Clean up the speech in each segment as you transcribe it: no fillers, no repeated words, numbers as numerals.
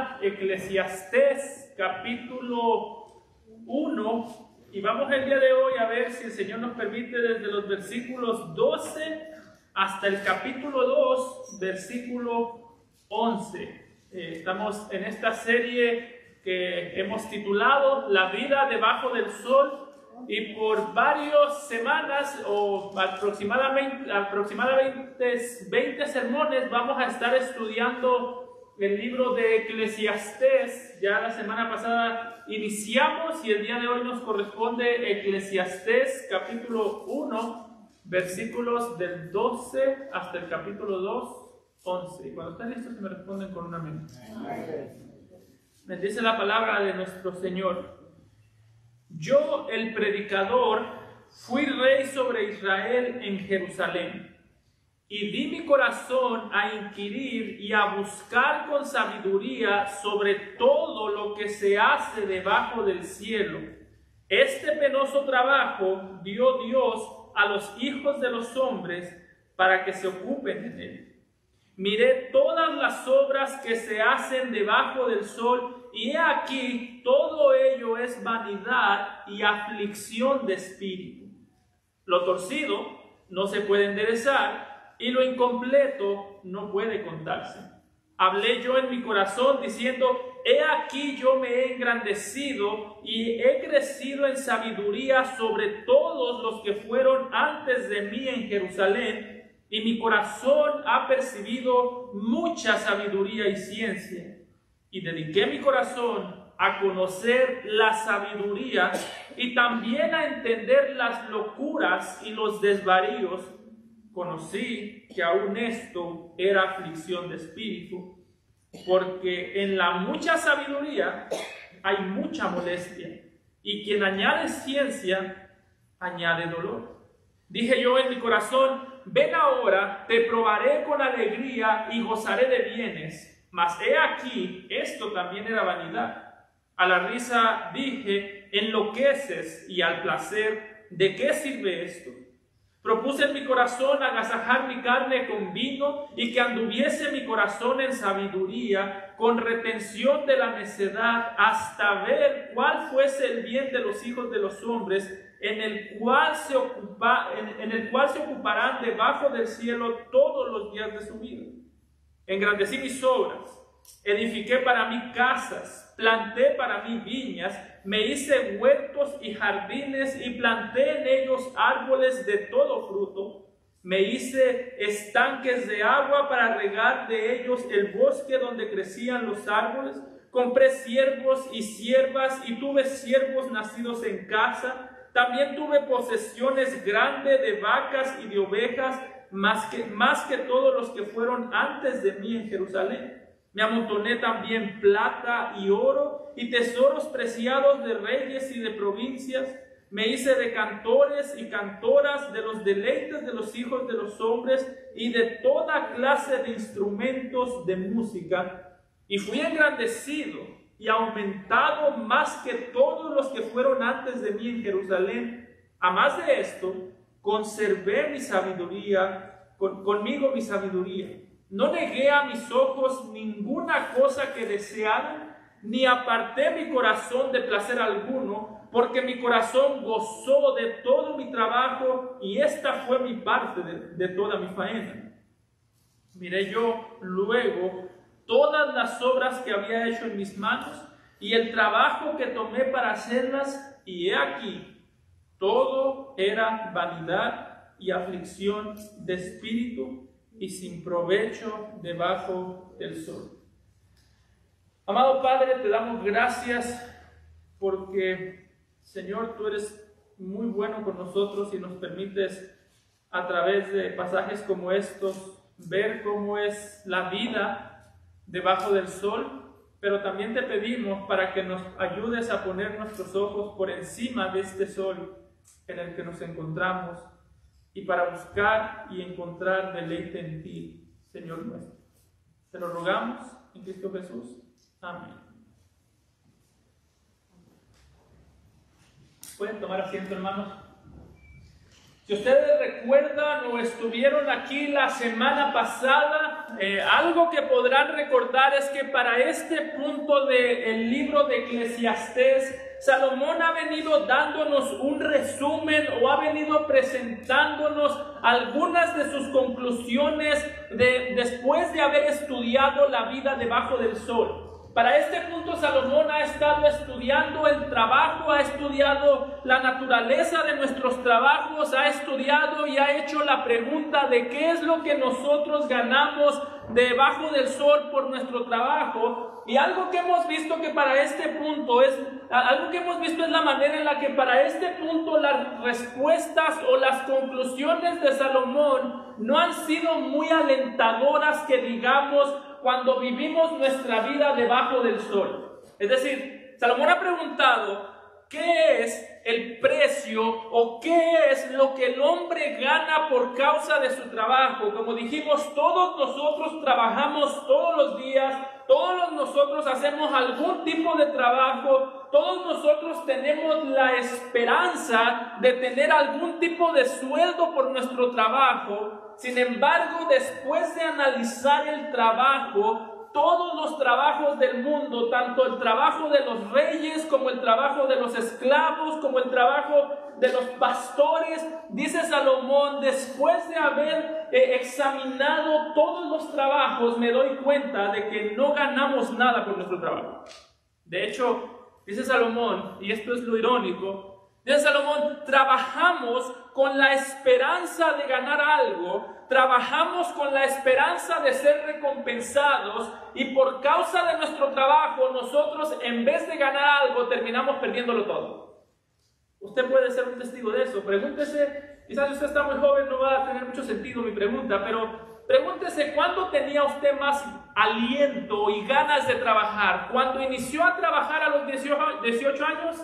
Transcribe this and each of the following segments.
a Eclesiastés capítulo 1 y vamos el día de hoy a ver si el Señor nos permite desde los versículos 12 hasta el capítulo 2, versículo 11. Estamos en esta serie que hemos titulado La vida debajo del sol. Y por varias semanas o aproximadamente 20 sermones vamos a estar estudiando el libro de Eclesiastés. Ya la semana pasada iniciamos y el día de hoy nos corresponde Eclesiastés capítulo 1, versículos del 12 hasta el capítulo 2, 11. Y cuando estén listos me responden con un amén. Bendice la palabra de nuestro Señor. Yo, el predicador, fui rey sobre Israel en Jerusalén, y di mi corazón a inquirir y a buscar con sabiduría sobre todo lo que se hace debajo del cielo. Este penoso trabajo dio Dios a los hijos de los hombres para que se ocupen en él. Miré todas las obras que se hacen debajo del sol, y he aquí, todo ello es vanidad y aflicción de espíritu. Lo torcido no se puede enderezar, y lo incompleto no puede contarse. Hablé yo en mi corazón diciendo, he aquí yo me he engrandecido y he crecido en sabiduría sobre todos los que fueron antes de mí en Jerusalén, y mi corazón ha percibido mucha sabiduría y ciencia. Y dediqué mi corazón a conocer la sabiduría y también a entender las locuras y los desvaríos. Conocí que aún esto era aflicción de espíritu, porque en la mucha sabiduría hay mucha molestia, y quien añade ciencia añade dolor. Dije yo en mi corazón, ven ahora, te probaré con alegría y gozaré de bienes. Mas he aquí, esto también era vanidad. A la risa dije, enloqueces, y al placer, ¿de qué sirve esto? Propuse en mi corazón agasajar mi carne con vino, y que anduviese mi corazón en sabiduría, con retención de la necedad, hasta ver cuál fuese el bien de los hijos de los hombres, en el cual se ocuparán debajo del cielo todos los días de su vida. Engrandecí mis obras, edifiqué para mí casas, planté para mí viñas, me hice huertos y jardines y planté en ellos árboles de todo fruto. Me hice estanques de agua para regar de ellos el bosque donde crecían los árboles. Compré siervos y siervas y tuve siervos nacidos en casa. También tuve posesiones grandes de vacas y de ovejas, más que todos los que fueron antes de mí en Jerusalén. Me amontoné también plata y oro y tesoros preciados de reyes y de provincias. Me hice de cantores y cantoras, de los deleites de los hijos de los hombres y de toda clase de instrumentos de música. Y fui engrandecido y aumentado más que todos los que fueron antes de mí en Jerusalén. A más de esto, conservé mi sabiduría, conmigo mi sabiduría. No negué a mis ojos ninguna cosa que desearan, ni aparté mi corazón de placer alguno, porque mi corazón gozó de todo mi trabajo, y esta fue mi parte de toda mi faena. Miré yo luego todas las obras que había hecho en mis manos, y el trabajo que tomé para hacerlas, y he aquí, todo era vanidad y aflicción de espíritu, y sin provecho debajo del sol. Amado Padre, te damos gracias porque, Señor, tú eres muy bueno con nosotros y nos permites a través de pasajes como estos ver cómo es la vida debajo del sol, pero también te pedimos para que nos ayudes a poner nuestros ojos por encima de este sol en el que nos encontramos, y para buscar y encontrar deleite en ti, Señor nuestro. Te lo rogamos en Cristo Jesús. Amén. Pueden tomar asiento, hermanos. Si ustedes recuerdan o estuvieron aquí la semana pasada, algo que podrán recordar es que para este punto del libro de Eclesiastés, Salomón ha venido dándonos un resumen o ha venido presentándonos algunas de sus conclusiones después de haber estudiado la vida debajo del sol. Para este punto Salomón ha estado estudiando el trabajo, ha estudiado la naturaleza de nuestros trabajos, ha estudiado y ha hecho la pregunta de qué es lo que nosotros ganamos debajo del sol por nuestro trabajo. Y algo que hemos visto que para este punto es la manera en la que para este punto las respuestas o las conclusiones de Salomón no han sido muy alentadoras, que digamos, cuando vivimos nuestra vida debajo del sol. Es decir, Salomón ha preguntado, ¿qué es el precio o qué es lo que el hombre gana por causa de su trabajo? Como dijimos, todos nosotros trabajamos todos los días, todos nosotros hacemos algún tipo de trabajo, todos nosotros tenemos la esperanza de tener algún tipo de sueldo por nuestro trabajo. Sin embargo, después de analizar el trabajo, todos los trabajos del mundo, tanto el trabajo de los reyes como el trabajo de los esclavos, como el trabajo de los pastores, dice Salomón, después de haber examinado todos los trabajos, me doy cuenta de que no ganamos nada por nuestro trabajo. De hecho, dice Salomón, y esto es lo irónico, dice Salomón, trabajamos con la esperanza de ganar algo, trabajamos con la esperanza de ser recompensados, y por causa de nuestro trabajo nosotros, en vez de ganar algo, terminamos perdiéndolo todo. Usted puede ser un testigo de eso. Pregúntese, quizás usted está muy joven, no va a tener mucho sentido mi pregunta, pero pregúntese, ¿cuándo tenía usted más aliento y ganas de trabajar? ¿Cuando inició a trabajar a los 18 años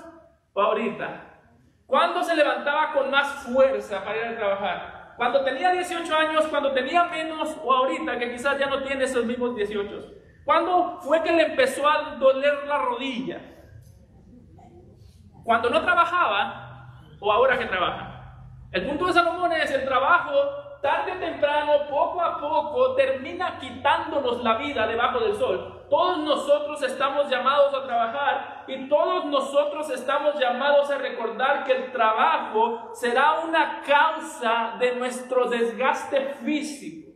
o ahorita? ¿Cuándo se levantaba con más fuerza para ir a trabajar? ¿Cuando tenía 18 años, cuando tenía menos, o ahorita que quizás ya no tiene esos mismos 18? ¿Cuándo fue que le empezó a doler la rodilla? ¿Cuando no trabajaba o ahora que trabaja? El punto de Salomón es el trabajo, tarde o temprano, poco a poco, termina quitándonos la vida debajo del sol. Todos nosotros estamos llamados a trabajar y todos nosotros estamos llamados a recordar que el trabajo será una causa de nuestro desgaste físico.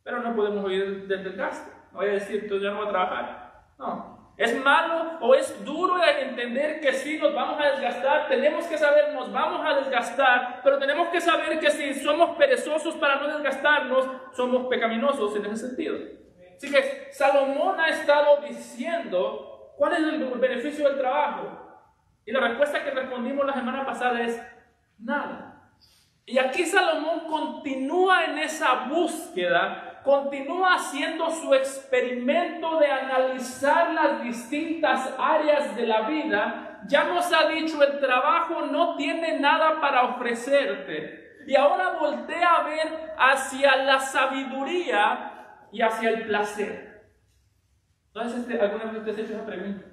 Pero no podemos huir del desgaste. No voy a decir, entonces ya no voy a trabajar. No. ¿Es malo o es duro entender que sí nos vamos a desgastar? Tenemos que saber, nos vamos a desgastar, pero tenemos que saber que si somos perezosos para no desgastarnos, somos pecaminosos en ese sentido. Así que Salomón ha estado diciendo, ¿cuál es el beneficio del trabajo? Y la respuesta que respondimos la semana pasada es nada. Y aquí Salomón continúa en esa búsqueda, continúa haciendo su experimento de analizar las distintas áreas de la vida. Ya nos ha dicho, el trabajo no tiene nada para ofrecerte. Y ahora voltea a ver hacia la sabiduría y hacia el placer. Entonces, ¿alguna vez usted se ha hecho esa pregunta?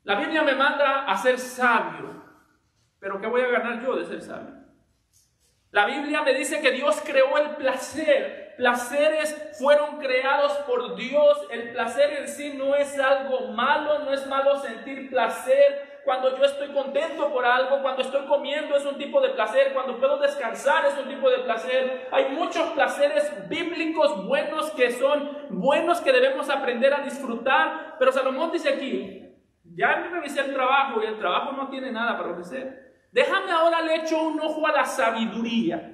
La Biblia me manda a ser sabio, pero ¿qué voy a ganar yo de ser sabio? La Biblia me dice que Dios creó el placer. Placeres fueron creados por Dios. El placer en sí no es algo malo, no es malo sentir placer. Cuando yo estoy contento por algo, cuando estoy comiendo es un tipo de placer, cuando puedo descansar es un tipo de placer. Hay muchos placeres bíblicos buenos que debemos aprender a disfrutar. Pero Salomón dice aquí, ya me revisé el trabajo y el trabajo no tiene nada para ofrecer. Déjame ahora le echo un ojo a la sabiduría.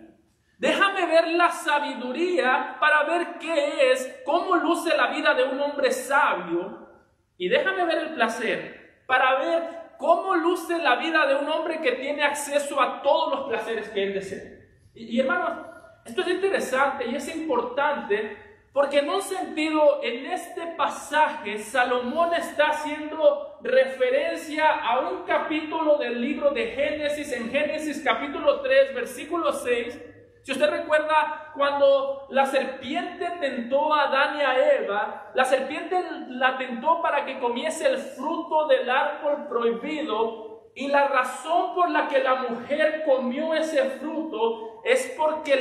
Déjame ver la sabiduría para ver qué es, cómo luce la vida de un hombre sabio. Y déjame ver el placer para ver cómo luce la vida de un hombre que tiene acceso a todos los placeres que él desea. Y hermanos, esto es interesante y es importante porque en un sentido, en este pasaje, Salomón está haciendo referencia a un capítulo del libro de Génesis, en Génesis capítulo 3, versículo 6. Si usted recuerda, cuando la serpiente tentó a Adán y a Eva, la serpiente la tentó para que comiese el fruto del árbol prohibido. y la razón por la que la mujer comió ese fruto es porque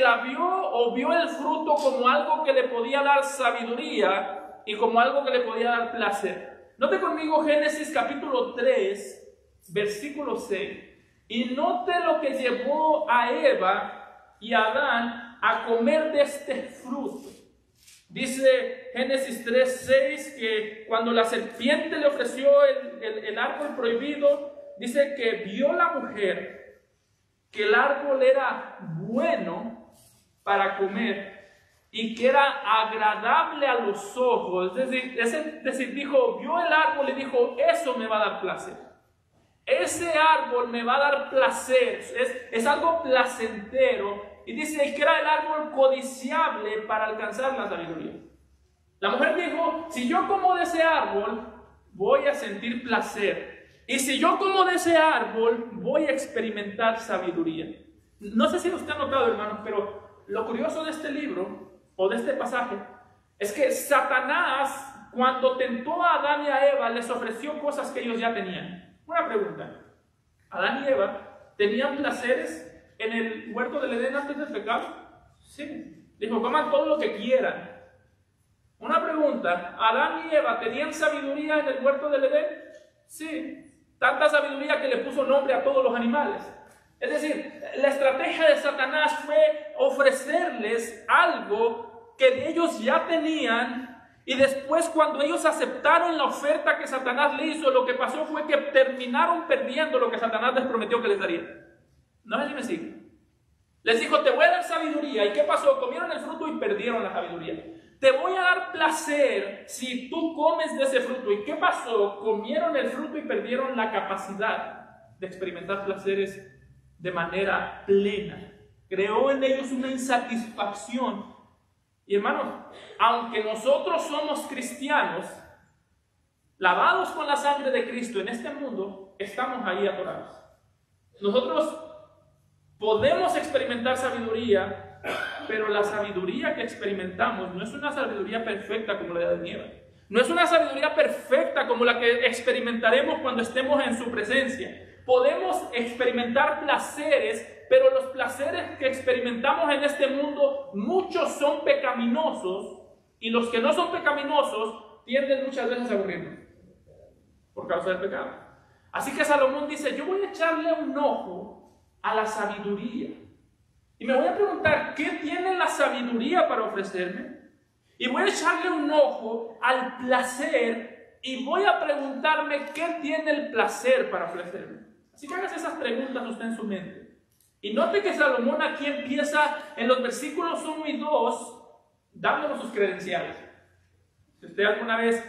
vio el fruto como algo que le podía dar sabiduría y como algo que le podía dar placer. Note conmigo Génesis capítulo 3, versículo 6. Y note lo que llevó a Eva y a Adán a comer de este fruto. Dice Génesis 3:6 que cuando la serpiente le ofreció el árbol prohibido, dice que vio la mujer que el árbol era bueno para comer y que era agradable a los ojos. Es decir, vio el árbol y dijo, eso me va a dar placer. Ese árbol me va a dar placer, es algo placentero. Y dice que era el árbol codiciable para alcanzar la sabiduría. La mujer dijo, si yo como de ese árbol, voy a sentir placer. Y si yo como de ese árbol, voy a experimentar sabiduría. No sé si usted ha notado, hermanos, pero lo curioso de este libro, o de este pasaje, es que Satanás, cuando tentó a Adán y a Eva, les ofreció cosas que ellos ya tenían. Una pregunta, ¿Adán y Eva tenían placeres en el huerto del Edén antes del pecado? Sí. Dijo, coman todo lo que quieran. Una pregunta, ¿Adán y Eva tenían sabiduría en el huerto del Edén? Sí. Tanta sabiduría que le puso nombre a todos los animales. Es decir, la estrategia de Satanás fue ofrecerles algo que ellos ya tenían. Y después, cuando ellos aceptaron la oferta que Satanás le hizo, lo que pasó fue que terminaron perdiendo lo que Satanás les prometió que les daría. No sé si me siguen. Les dijo, te voy a dar sabiduría. ¿Y qué pasó? Comieron el fruto y perdieron la sabiduría. Te voy a dar placer si tú comes de ese fruto. ¿Y qué pasó? Comieron el fruto y perdieron la capacidad de experimentar placeres de manera plena. Creó en ellos una insatisfacción. Y hermanos, aunque nosotros somos cristianos, lavados con la sangre de Cristo en este mundo, estamos ahí atorados. Nosotros podemos experimentar sabiduría, pero la sabiduría que experimentamos no es una sabiduría perfecta como la de Adán y Eva. No es una sabiduría perfecta como la que experimentaremos cuando estemos en su presencia. Podemos experimentar placeres, pero los placeres que experimentamos en este mundo, muchos son pecaminosos, y los que no son pecaminosos tienden muchas veces a aburrirnos por causa del pecado. Así que Salomón dice, yo voy a echarle un ojo a la sabiduría. Y me voy a preguntar, ¿qué tiene la sabiduría para ofrecerme? Y voy a echarle un ojo al placer y voy a preguntarme, ¿qué tiene el placer para ofrecerme? Así que hagas esas preguntas usted en su mente. Y note que Salomón aquí empieza en los versículos 1 y 2 dándonos sus credenciales. Si usted alguna vez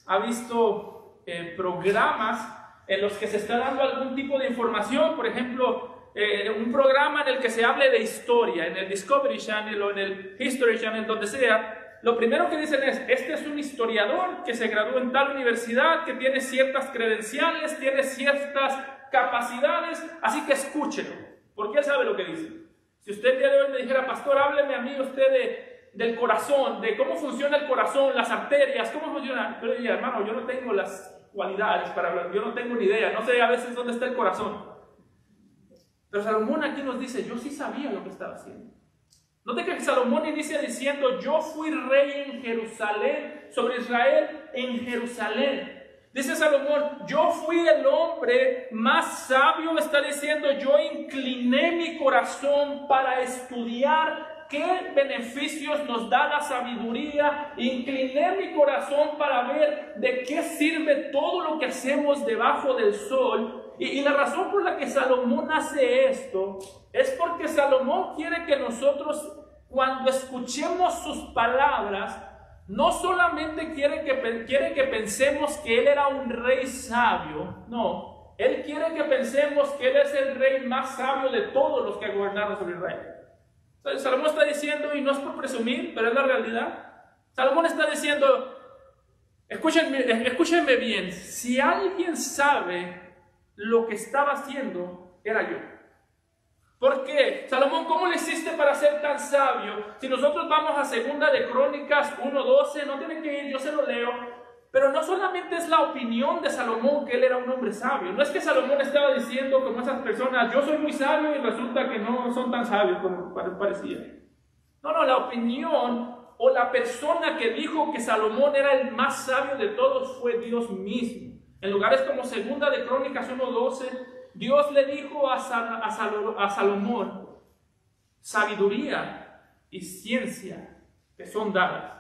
ha visto programas en los que se está dando algún tipo de información, por ejemplo, un programa en el que se hable de historia, en el Discovery Channel o en el History Channel, donde sea, lo primero que dicen es, este es un historiador que se graduó en tal universidad, que tiene ciertas credenciales, tiene ciertas capacidades, así que escúchelo, porque él sabe lo que dice. Si usted el día de hoy me dijera, pastor, hábleme a mí usted del corazón, de cómo funciona el corazón, las arterias, cómo funciona, yo le diría, hermano, yo no tengo las cualidades para hablar, yo no tengo ni idea, no sé a veces dónde está el corazón. Pero Salomón aquí nos dice, yo sí sabía lo que estaba haciendo. Note que Salomón inicia diciendo, yo fui rey en Jerusalén, sobre Israel en Jerusalén. Dice Salomón, yo fui el hombre más sabio, está diciendo, yo incliné mi corazón para estudiar qué beneficios nos da la sabiduría. Incliné mi corazón para ver de qué sirve todo lo que hacemos debajo del sol. Y la razón por la que Salomón hace esto es porque Salomón quiere que nosotros, cuando escuchemos sus palabras, no solamente quiere que pensemos que él era un rey sabio, no, él quiere que pensemos que él es el rey más sabio de todos los que gobernaron sobre Israel. Entonces, Salomón está diciendo, y no es por presumir, pero es la realidad, Salomón está diciendo, escúchenme bien, si alguien sabe lo que estaba haciendo, era yo. ¿Por qué? Salomón, ¿cómo le hiciste para ser tan sabio? Si nosotros vamos a 2 de Crónicas 1:12, no tienen que ir, yo se lo leo. Pero no solamente es la opinión de Salomón que él era un hombre sabio. No es que Salomón estaba diciendo como esas personas, yo soy muy sabio y resulta que no son tan sabios como parecía. No, la opinión o la persona que dijo que Salomón era el más sabio de todos fue Dios mismo. En lugares como 2 de Crónicas 1:12, Dios le dijo a Salomón, sabiduría y ciencia te son dadas.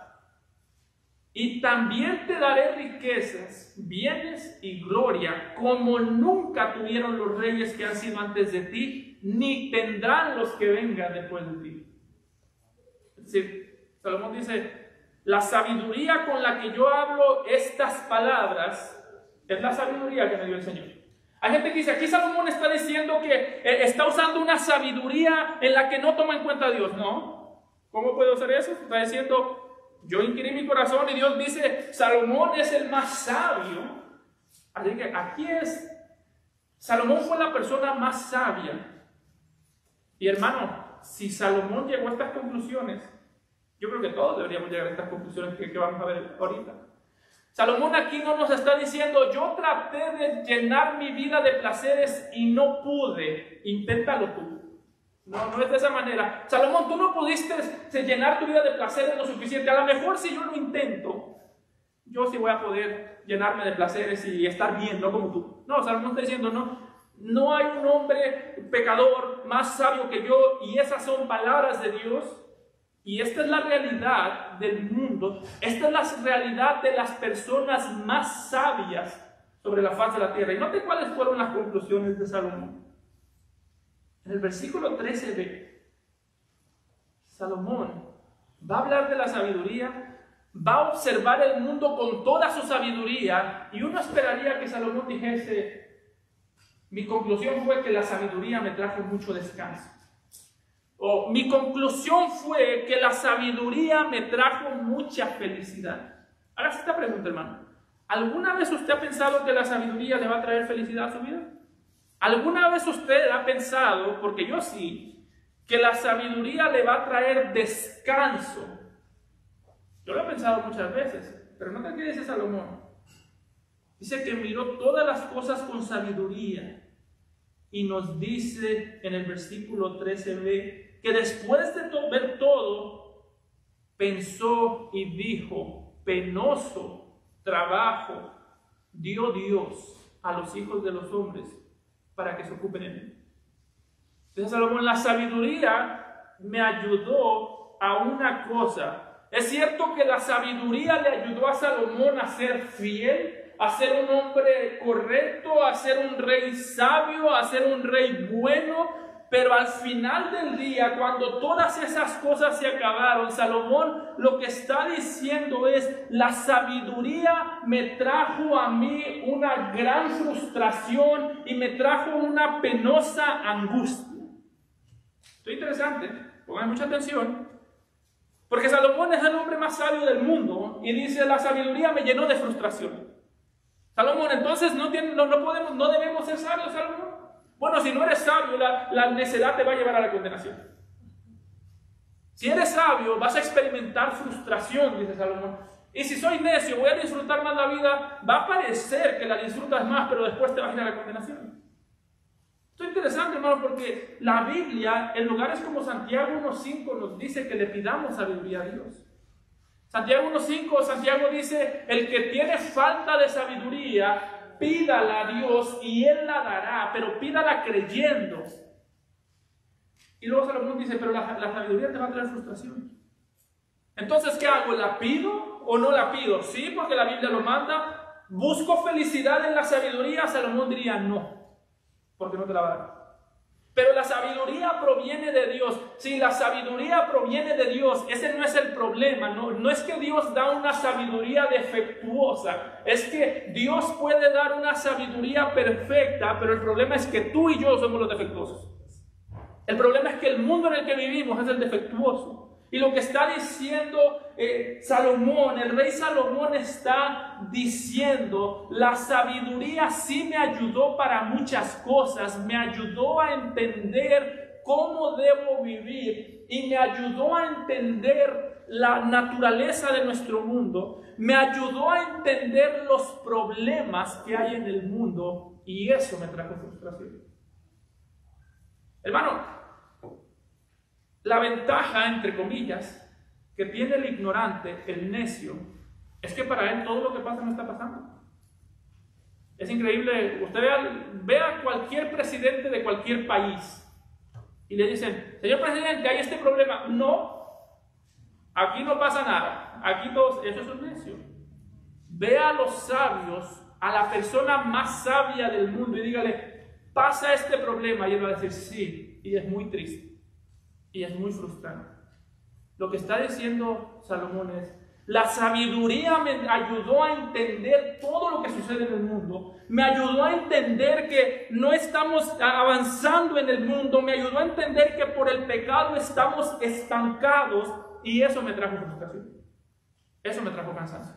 Y también te daré riquezas, bienes y gloria, como nunca tuvieron los reyes que han sido antes de ti, ni tendrán los que vengan después de ti. Es decir, Salomón dice, la sabiduría con la que yo hablo estas palabras es la sabiduría que me dio el Señor. Hay gente que dice, aquí Salomón está diciendo que está usando una sabiduría en la que no toma en cuenta a Dios. No, ¿cómo puedo hacer eso? Está diciendo, yo inquirí mi corazón y Dios dice, Salomón es el más sabio. Así que aquí es, Salomón fue la persona más sabia. Y hermano, si Salomón llegó a estas conclusiones, yo creo que todos deberíamos llegar a estas conclusiones que vamos a ver ahorita. Salomón aquí no nos está diciendo, yo traté de llenar mi vida de placeres y no pude, inténtalo tú. No es de esa manera. Salomón, tú no pudiste llenar tu vida de placeres lo suficiente. A lo mejor si yo lo intento, yo sí voy a poder llenarme de placeres y estar bien, no como tú. No, Salomón está diciendo, no hay un hombre pecador más sabio que yo, y esas son palabras de Dios. Y esta es la realidad del mundo. Esta es la realidad de las personas más sabias sobre la faz de la tierra. Y note cuáles fueron las conclusiones de Salomón. En el versículo 13b, Salomón va a hablar de la sabiduría, va a observar el mundo con toda su sabiduría, y uno esperaría que Salomón dijese, mi conclusión fue que la sabiduría me trajo mucho descanso. O mi conclusión fue que la sabiduría me trajo mucha felicidad. Ahora esta pregunta, hermano. ¿Alguna vez usted ha pensado que la sabiduría le va a traer felicidad a su vida? ¿Alguna vez usted ha pensado, porque yo sí, que la sabiduría le va a traer descanso? Yo lo he pensado muchas veces, pero no te qué dice Salomón. Dice que miró todas las cosas con sabiduría, y nos dice en el versículo 13b que después de ver todo, pensó y dijo, penoso trabajo dio Dios a los hijos de los hombres para que se ocupen en él. Entonces Salomón, la sabiduría me ayudó a una cosa. Es cierto que la sabiduría le ayudó a Salomón a ser fiel, a ser un hombre correcto, a ser un rey sabio, a ser un rey bueno. Pero al final del día, cuando todas esas cosas se acabaron, Salomón lo que está diciendo es, la sabiduría me trajo a mí una gran frustración y me trajo una penosa angustia. Esto es interesante, pongan mucha atención, porque Salomón es el hombre más sabio del mundo y dice, la sabiduría me llenó de frustración. Salomón, entonces no debemos ser sabios, Salomón. Bueno, si no eres sabio, la necedad te va a llevar a la condenación. Si eres sabio, vas a experimentar frustración, dice Salomón. Y si soy necio, voy a disfrutar más la vida, va a parecer que la disfrutas más, pero después te vas a ir a la condenación. Esto es interesante, hermano, porque la Biblia, en lugares como Santiago 1.5, nos dice que le pidamos sabiduría a Dios. Santiago 1.5, Santiago dice, el que tiene falta de sabiduría, pídala a Dios y Él la dará, pero pídala creyendo. Y luego Salomón dice, pero la sabiduría te va a traer frustración. Entonces, ¿qué hago? ¿La pido o no la pido? Sí, porque la Biblia lo manda. ¿Busco felicidad en la sabiduría? Salomón diría no, porque no te la va a dar. Pero la sabiduría proviene de Dios. Si la sabiduría proviene de Dios, ese no es el problema. No es que Dios da una sabiduría defectuosa. Es que Dios puede dar una sabiduría perfecta, pero el problema es que tú y yo somos los defectuosos. El problema es que el mundo en el que vivimos es el defectuoso. Y lo que está diciendo Salomón, el rey Salomón está diciendo, la sabiduría sí me ayudó para muchas cosas, me ayudó a entender cómo debo vivir y me ayudó a entender la naturaleza de nuestro mundo, me ayudó a entender los problemas que hay en el mundo y eso me trajo frustración. Hermano, la ventaja, entre comillas, que tiene el ignorante, el necio, es que para él todo lo que pasa no está pasando. Es increíble, usted vea cualquier presidente de cualquier país y le dicen, señor presidente, hay este problema. No, aquí no pasa nada, aquí todos, eso es un necio. Vea a los sabios, a la persona más sabia del mundo y dígale, pasa este problema, y él va a decir sí, y es muy triste, y es muy frustrante. Lo que está diciendo Salomón es, la sabiduría me ayudó a entender todo lo que sucede en el mundo, me ayudó a entender que no estamos avanzando en el mundo, me ayudó a entender que por el pecado estamos estancados, y eso me trajo frustración, eso me trajo cansancio,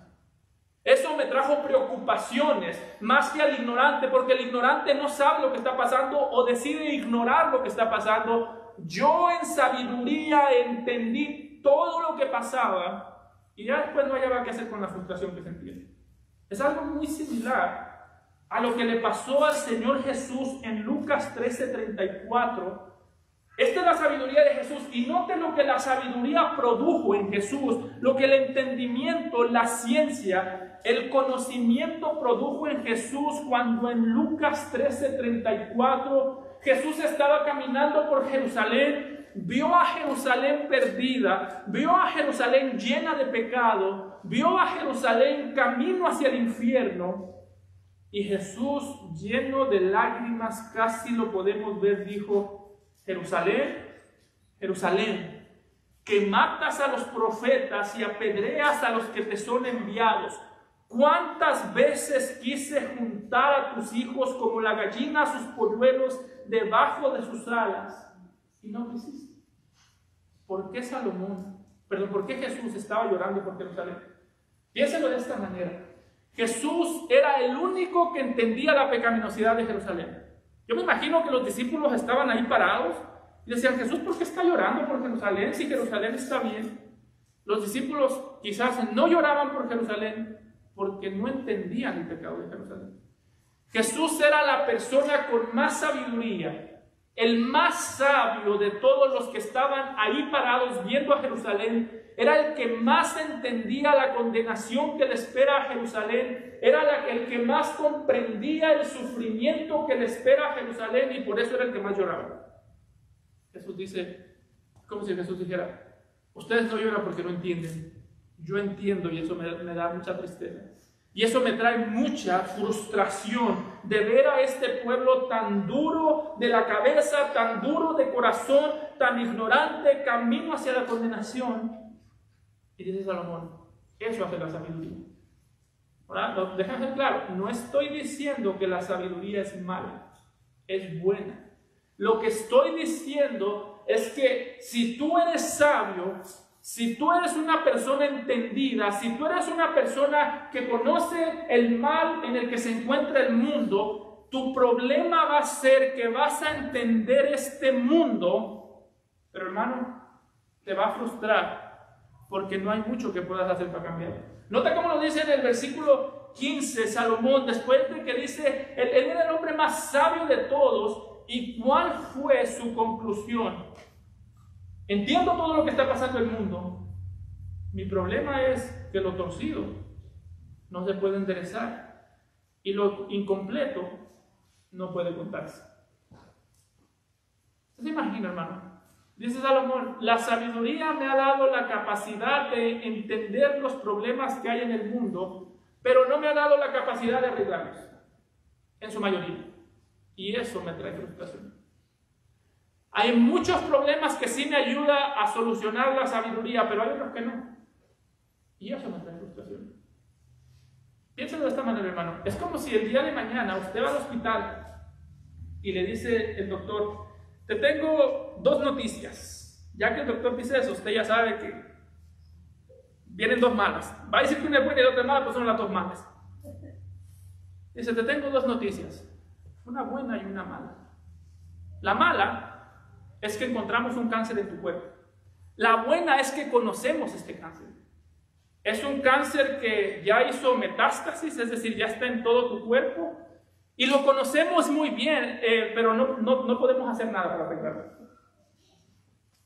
eso me trajo preocupaciones, más que al ignorante, porque el ignorante no sabe lo que está pasando o decide ignorar lo que está pasando. Yo en sabiduría entendí todo lo que pasaba, y ya después no hallaba qué hacer con la frustración que sentía. Es algo muy similar a lo que le pasó al Señor Jesús en Lucas 13:34. Esta es la sabiduría de Jesús. Y note lo que la sabiduría produjo en Jesús, lo que el entendimiento, la ciencia, el conocimiento produjo en Jesús cuando en Lucas 13:34 Jesús estaba caminando por Jerusalén. Vio a Jerusalén perdida, vio a Jerusalén llena de pecado, vio a Jerusalén camino hacia el infierno, y Jesús, lleno de lágrimas, casi lo podemos ver, dijo, Jerusalén, Jerusalén, que matas a los profetas y apedreas a los que te son enviados. ¿Cuántas veces quise juntar a tus hijos como la gallina a sus polluelos debajo de sus alas? Y no quisiste. ¿Por qué ¿por qué Jesús estaba llorando por Jerusalén? Piénselo de esta manera. Jesús era el único que entendía la pecaminosidad de Jerusalén. Yo me imagino que los discípulos estaban ahí parados y decían, Jesús, ¿por qué está llorando por Jerusalén si Jerusalén está bien? Los discípulos quizás no lloraban por Jerusalén porque no entendían el pecado de Jerusalén. Jesús era la persona con más sabiduría, el más sabio de todos los que estaban ahí parados viendo a Jerusalén. Era el que más entendía la condenación que le espera a Jerusalén. Era el que más comprendía el sufrimiento que le espera a Jerusalén, y por eso era el que más lloraba. Jesús dice, como si Jesús dijera, ustedes no lloran porque no entienden. Yo entiendo, y eso me da mucha tristeza. Y eso me trae mucha frustración de ver a este pueblo tan duro de la cabeza, tan duro de corazón, tan ignorante, camino hacia la condenación. Y dice Salomón, eso hace la sabiduría. Ahora, déjame claro, no estoy diciendo que la sabiduría es mala, es buena. Lo que estoy diciendo es que si tú eres sabio, si tú eres una persona entendida, si tú eres una persona que conoce el mal en el que se encuentra el mundo, tu problema va a ser que vas a entender este mundo, pero hermano, te va a frustrar porque no hay mucho que puedas hacer para cambiar. Nota cómo lo dice en el versículo 15 Salomón, después de que dice, él era el hombre más sabio de todos, y cuál fue su conclusión. Entiendo todo lo que está pasando en el mundo. Mi problema es que lo torcido no se puede enderezar y lo incompleto no puede contarse. ¿Se imagina, hermano? Dice Salomón, la sabiduría me ha dado la capacidad de entender los problemas que hay en el mundo, pero no me ha dado la capacidad de arreglarlos, en su mayoría. Y eso me trae frustración. Hay muchos problemas que sí me ayuda a solucionar la sabiduría, pero hay otros que no. Y eso me trae frustración. Piénsalo de esta manera, hermano. Es como si el día de mañana usted va al hospital y le dice el doctor, te tengo dos noticias. Ya que el doctor dice eso, usted ya sabe que vienen dos malas. Va a decir que una es buena y otra es mala, pues son las dos malas. Dice, te tengo dos noticias. Una buena y una mala. La mala es que encontramos un cáncer en tu cuerpo. La buena es que conocemos este cáncer. Es un cáncer que ya hizo metástasis, es decir, ya está en todo tu cuerpo. Y lo conocemos muy bien, pero no podemos hacer nada para arreglarlo.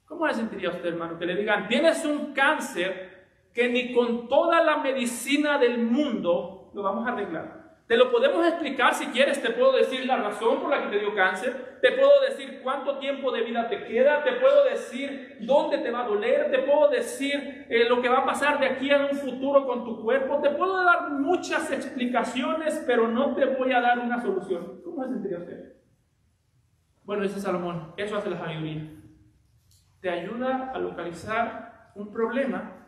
¿Cómo le sentiría usted, hermano, que le digan, tienes un cáncer que ni con toda la medicina del mundo lo vamos a arreglar? Te lo podemos explicar si quieres, te puedo decir la razón por la que te dio cáncer, te puedo decir cuánto tiempo de vida te queda, te puedo decir dónde te va a doler, te puedo decir lo que va a pasar de aquí a un futuro con tu cuerpo, te puedo dar muchas explicaciones, pero no te voy a dar una solución. ¿Cómo se sentiría usted? Bueno, dice Salomón, eso hace la sabiduría. Te ayuda a localizar un problema,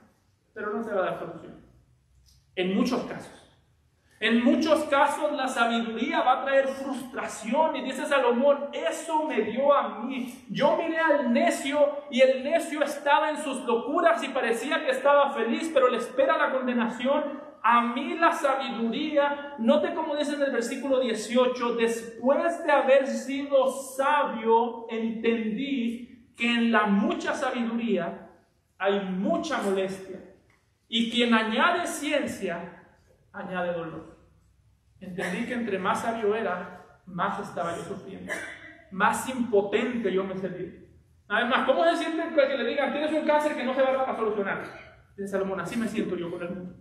pero no te va a dar solución. En muchos casos. En muchos casos la sabiduría va a traer frustración y dice Salomón, eso me dio a mí. Yo miré al necio y el necio estaba en sus locuras y parecía que estaba feliz, pero le espera la condenación. A mí la sabiduría, note como dice en el versículo 18, después de haber sido sabio, entendí que en la mucha sabiduría hay mucha molestia y quien añade ciencia, añade dolor. Entendí que entre más sabio era, más estaba yo sufriendo, más impotente yo me sentí. Además, ¿cómo se siente el que le digan, tienes un cáncer que no se va a solucionar? Dice Salomón, así me siento yo con el mundo.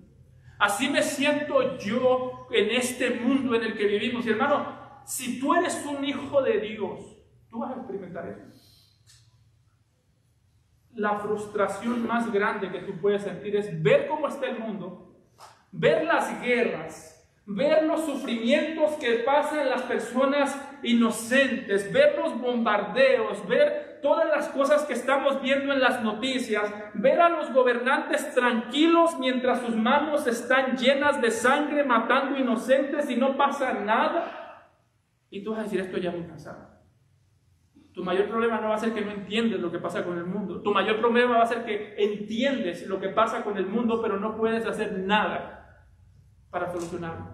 Así me siento yo en este mundo en el que vivimos. Y hermano, si tú eres un hijo de Dios, tú vas a experimentar eso. La frustración más grande que tú puedes sentir es ver cómo está el mundo, ver las guerras, ver los sufrimientos que pasan las personas inocentes, ver los bombardeos, ver todas las cosas que estamos viendo en las noticias, ver a los gobernantes tranquilos mientras sus manos están llenas de sangre matando inocentes y no pasa nada. Y tú vas a decir, esto ya me cansado. Tu mayor problema no va a ser que no entiendes lo que pasa con el mundo. Tu mayor problema va a ser que entiendes lo que pasa con el mundo, pero no puedes hacer nada para solucionarlo.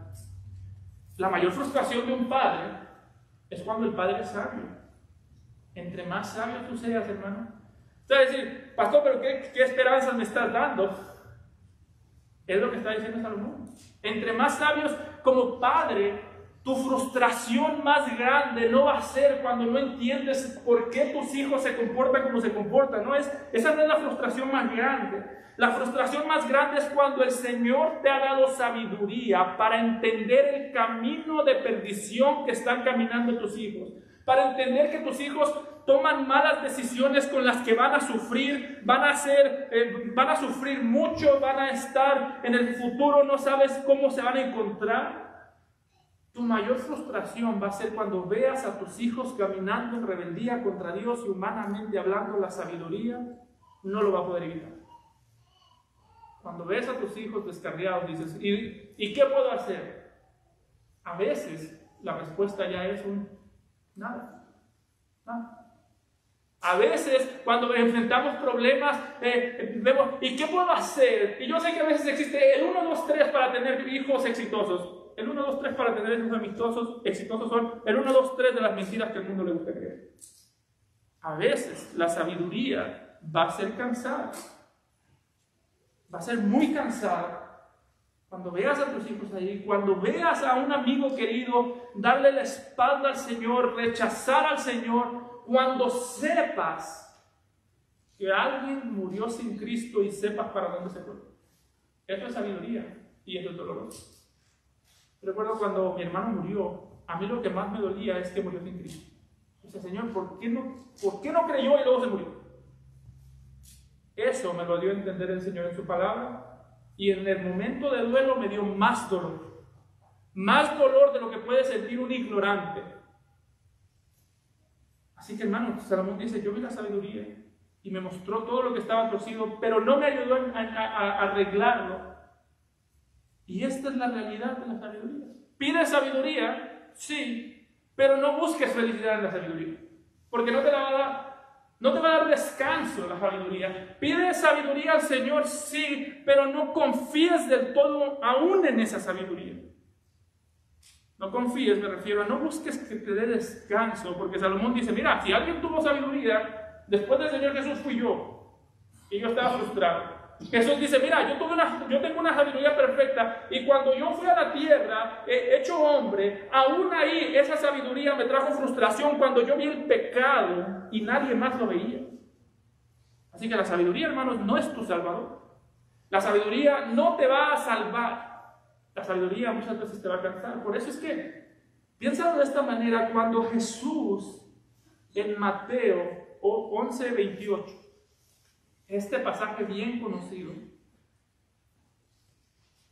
La mayor frustración de un padre es cuando el padre es sabio. Entre más sabio tú seas, hermano. Entonces decir, pastor, pero ¿qué esperanzas me estás dando? Es lo que está diciendo Salomón. Entre más sabios como padre, tu frustración más grande no va a ser cuando no entiendes por qué tus hijos se comportan como se comportan. Esa no es la frustración más grande. La frustración más grande es cuando el Señor te ha dado sabiduría para entender el camino de perdición que están caminando tus hijos. Para entender que tus hijos toman malas decisiones con las que van a sufrir, van a sufrir mucho, van a estar en el futuro, no sabes cómo se van a encontrar. Tu mayor frustración va a ser cuando veas a tus hijos caminando en rebeldía contra Dios y humanamente hablando la sabiduría, no lo va a poder evitar. Cuando ves a tus hijos descarriados, dices, ¿y qué puedo hacer? A veces la respuesta ya es nada. A veces cuando enfrentamos problemas, vemos, ¿y qué puedo hacer? Y yo sé que a veces existe el 1, 2, 3 para tener hijos exitosos. El 1, 2, 3 para tener hijos exitosos son el 1, 2, 3 de las mentiras que al mundo le gusta creer. A veces la sabiduría va a ser cansada. Va a ser muy cansada cuando veas a tus hijos ahí, cuando veas a un amigo querido darle la espalda al Señor, rechazar al Señor, cuando sepas que alguien murió sin Cristo y sepas para dónde se fue. Esto es sabiduría y esto es doloroso. Recuerdo cuando mi hermano murió, a mí lo que más me dolía es que murió sin Cristo. O sea, Señor, ¿por qué no creyó y luego se murió? Eso me lo dio a entender el Señor en su palabra y en el momento de duelo me dio más dolor de lo que puede sentir un ignorante. Así que hermano, Salomón dice, yo vi la sabiduría y me mostró todo lo que estaba torcido, pero no me ayudó a arreglarlo. Y esta es la realidad de la sabiduría. ¿Pides sabiduría? Sí, pero no busques felicidad en la sabiduría, porque no te la va a dar. No te va a dar descanso la sabiduría. Pide sabiduría al Señor, sí, pero no confíes del todo aún en esa sabiduría. No confíes, me refiero a no busques que te dé descanso, porque Salomón dice, mira, si alguien tuvo sabiduría, después del Señor Jesús fui yo, y yo estaba frustrado. Jesús dice, mira, yo tengo una sabiduría perfecta, y cuando yo fui a la tierra, hecho hombre, aún ahí esa sabiduría me trajo frustración cuando yo vi el pecado y nadie más lo veía. Así que la sabiduría, hermanos, no es tu salvador. La sabiduría no te va a salvar. La sabiduría muchas veces te va a cansar. Por eso es que, piénsalo de esta manera, cuando Jesús en Mateo 11:28, este pasaje bien conocido,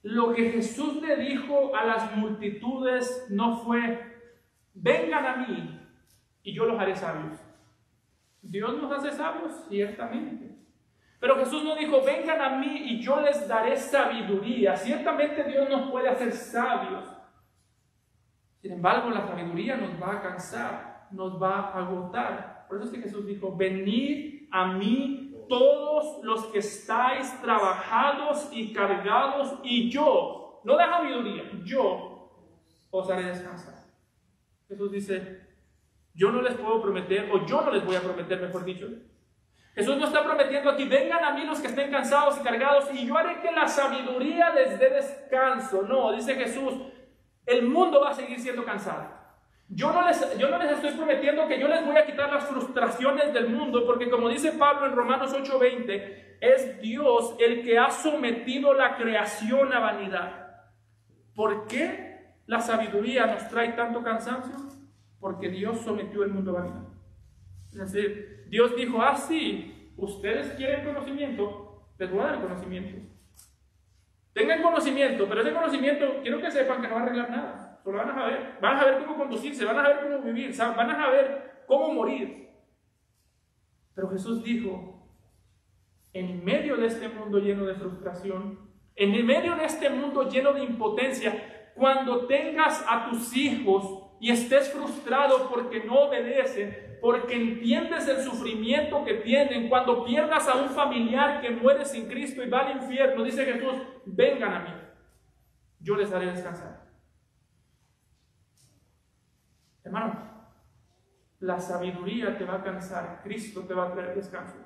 lo que Jesús le dijo a las multitudes no fue, vengan a mí y yo los haré sabios. Dios nos hace sabios, ciertamente. Pero Jesús no dijo, vengan a mí y yo les daré sabiduría. Ciertamente Dios nos puede hacer sabios. Sin embargo, la sabiduría nos va a cansar, nos va a agotar. Por eso es que Jesús dijo, venid a mí todos los que estáis trabajados y cargados, y yo, no la sabiduría, yo os haré descansar. Jesús dice, yo no les puedo prometer, o yo no les voy a prometer, mejor dicho. Jesús no está prometiendo aquí, vengan a mí los que estén cansados y cargados, y yo haré que la sabiduría les dé descanso. No, dice Jesús, el mundo va a seguir siendo cansado. Yo no les estoy prometiendo que yo les voy a quitar las frustraciones del mundo, porque como dice Pablo en Romanos 8:20, es Dios el que ha sometido la creación a vanidad. ¿Por qué la sabiduría nos trae tanto cansancio? Porque Dios sometió el mundo a vanidad. Es decir, Dios dijo, sí, ustedes quieren conocimiento, les voy a dar conocimiento. Tengan conocimiento, pero ese conocimiento quiero que sepan que no va a arreglar nada. Solo van a saber cómo conducirse, van a saber cómo vivir, van a saber cómo morir. Pero Jesús dijo, en medio de este mundo lleno de frustración, en medio de este mundo lleno de impotencia, cuando tengas a tus hijos y estés frustrado porque no obedecen, porque entiendes el sufrimiento que tienen, cuando pierdas a un familiar que muere sin Cristo y va al infierno, dice Jesús, vengan a mí, yo les haré descansar. Hermano, la sabiduría te va a cansar, Cristo te va a traer descanso.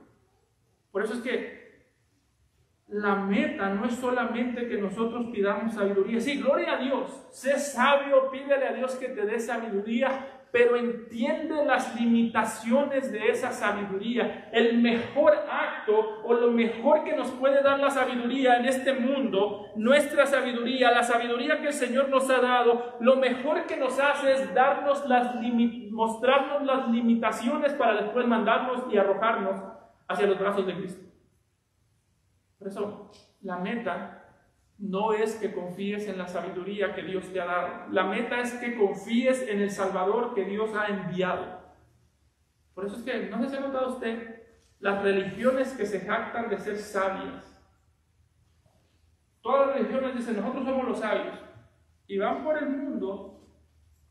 Por eso es que la meta no es solamente que nosotros pidamos sabiduría. Sí, gloria a Dios, sé sabio, pídele a Dios que te dé sabiduría, pero entiende las limitaciones de esa sabiduría. El mejor acto o lo mejor que nos puede dar la sabiduría en este mundo, nuestra sabiduría, la sabiduría que el Señor nos ha dado, lo mejor que nos hace es mostrarnos las limitaciones para después mandarnos y arrojarnos hacia los brazos de Cristo. Por eso, la meta no es que confíes en la sabiduría que Dios te ha dado. La meta es que confíes en el Salvador que Dios ha enviado. Por eso es que, no sé si ha notado usted, las religiones que se jactan de ser sabias. Todas las religiones dicen, nosotros somos los sabios. Y van por el mundo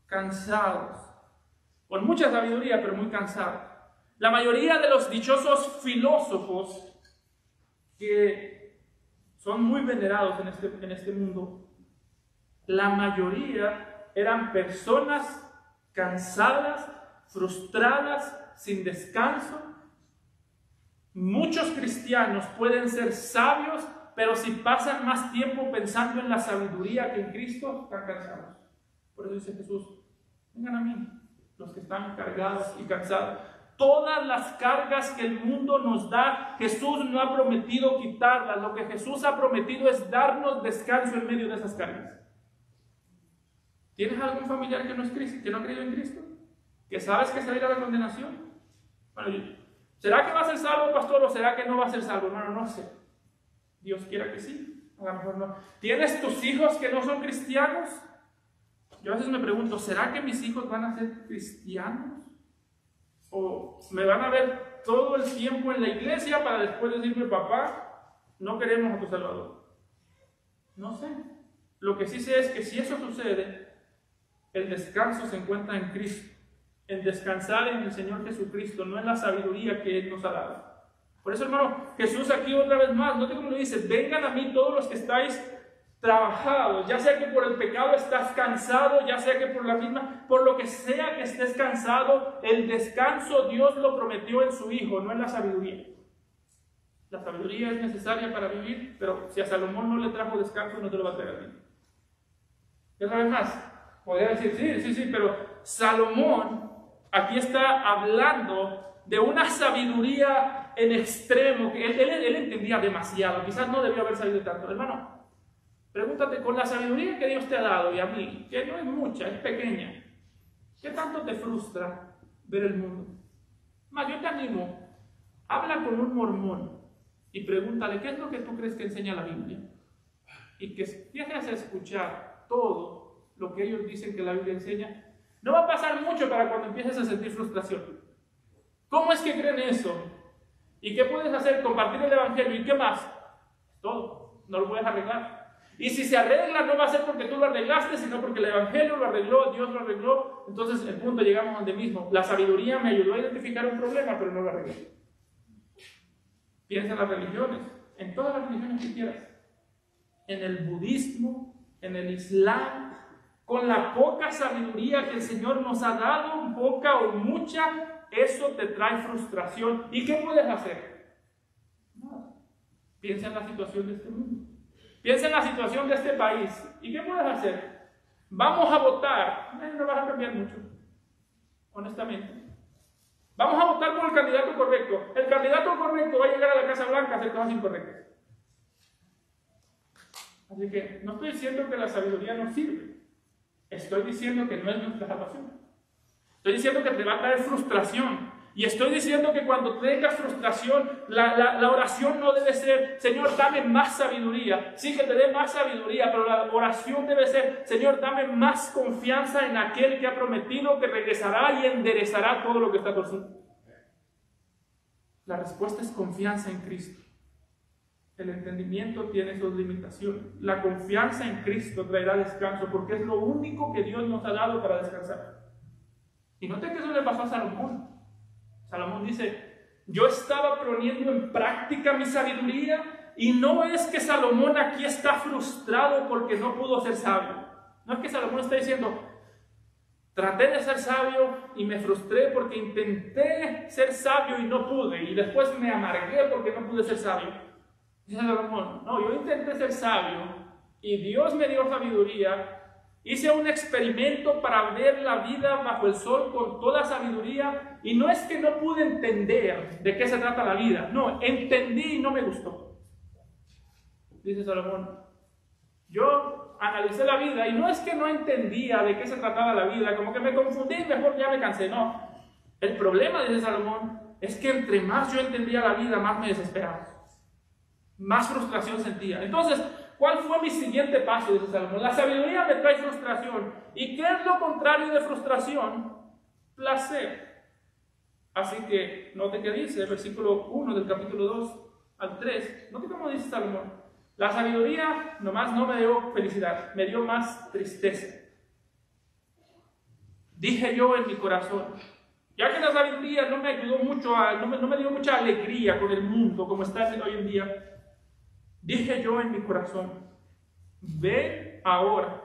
cansados. Con mucha sabiduría, pero muy cansados. La mayoría de los dichosos filósofos que son muy venerados en este mundo, la mayoría eran personas cansadas, frustradas, sin descanso. Muchos cristianos pueden ser sabios, pero si pasan más tiempo pensando en la sabiduría que en Cristo, están cansados. Por eso dice Jesús, vengan a mí, los que están cargados y cansados. Todas las cargas que el mundo nos da, Jesús no ha prometido quitarlas. Lo que Jesús ha prometido es darnos descanso en medio de esas cargas. ¿Tienes algún familiar que no es Cristo, que no ha creído en Cristo? ¿Que sabes que se va a ir a la condenación? Bueno, ¿será que va a ser salvo, pastor, o será que no va a ser salvo? No sé. Dios quiera que sí, a lo mejor no. ¿Tienes tus hijos que no son cristianos? Yo a veces me pregunto, ¿será que mis hijos van a ser cristianos? ¿O me van a ver todo el tiempo en la iglesia para después decirme, papá, no queremos a tu Salvador? No sé. Lo que sí sé es que si eso sucede, el descanso se encuentra en Cristo. En descansar en el Señor Jesucristo, no en la sabiduría que Él nos ha dado. Por eso, hermano, Jesús aquí otra vez más, note cómo lo dice, vengan a mí todos los que estáis trabajados, ya sea que por el pecado estás cansado, ya sea que por lo que sea que estés cansado, el descanso Dios lo prometió en su Hijo, no en la sabiduría. La sabiduría es necesaria para vivir, pero si a Salomón no le trajo descanso, no te lo va a traer a ti. Y otra vez más, podría decir, sí, pero Salomón aquí está hablando de una sabiduría en extremo, que él entendía demasiado, quizás no debió haber sabido tanto. Hermano, pregúntate, con la sabiduría que Dios te ha dado y a mí, que no es mucha, es pequeña, ¿qué tanto te frustra ver el mundo? Más, yo te animo, habla con un mormón y pregúntale, ¿qué es lo que tú crees que enseña la Biblia? Y que empieces a escuchar todo lo que ellos dicen que la Biblia enseña. No va a pasar mucho para cuando empieces a sentir frustración. ¿Cómo es que creen eso? ¿Y qué puedes hacer? Compartir el Evangelio. ¿Y qué más? Todo. No lo puedes arreglar. Y si se arregla, no va a ser porque tú lo arreglaste, sino porque el Evangelio lo arregló, Dios lo arregló. Entonces, el punto, llegamos a donde mismo. La sabiduría me ayudó a identificar un problema, pero no lo arreglé. Piensa en las religiones, en todas las religiones que quieras. En el budismo, en el islam, con la poca sabiduría que el Señor nos ha dado, poca o mucha, eso te trae frustración. ¿Y qué puedes hacer? Nada. Piensa en la situación de este mundo. Piensa en la situación de este país. ¿Y qué puedes hacer? Vamos a votar. No vas a cambiar mucho, honestamente. Vamos a votar por el candidato correcto. El candidato correcto va a llegar a la Casa Blanca a hacer cosas incorrectas. Así que no estoy diciendo que la sabiduría no sirve. Estoy diciendo que no es nuestra salvación. Estoy diciendo que te va a traer frustración. Y estoy diciendo que cuando tengas frustración, la oración no debe ser, Señor, dame más sabiduría. Sí, que te dé más sabiduría, pero la oración debe ser, Señor, dame más confianza en aquel que ha prometido que regresará y enderezará todo lo que está torcido. La respuesta es confianza en Cristo. El entendimiento tiene sus limitaciones. La confianza en Cristo traerá descanso, porque es lo único que Dios nos ha dado para descansar. Y note que eso le pasó a Salomón. Salomón dice, yo estaba poniendo en práctica mi sabiduría, y no es que Salomón aquí está frustrado porque no pudo ser sabio. No es que Salomón está diciendo, traté de ser sabio y me frustré porque intenté ser sabio y no pude, y después me amargué porque no pude ser sabio. Dice Salomón, no, yo intenté ser sabio y Dios me dio sabiduría. Hice un experimento para ver la vida bajo el sol con toda sabiduría, y no es que no pude entender de qué se trata la vida, no, entendí y no me gustó. Dice Salomón, yo analicé la vida y no es que no entendía de qué se trataba la vida, como que me confundí y mejor ya me cansé, no. El problema, dice Salomón, es que entre más yo entendía la vida, más me desesperaba, más frustración sentía. Entonces, ¿cuál fue mi siguiente paso? Dice Salomón. La sabiduría me trae frustración. ¿Y qué es lo contrario de frustración? Placer. Así que, note que dice, versículo 1 del capítulo 2 al 3. Note cómo dice Salomón. La sabiduría nomás no me dio felicidad, me dio más tristeza. Dije yo en mi corazón, ya que la sabiduría no me ayudó mucho, no me dio mucha alegría con el mundo como está hoy en día. Dije yo en mi corazón, ven ahora,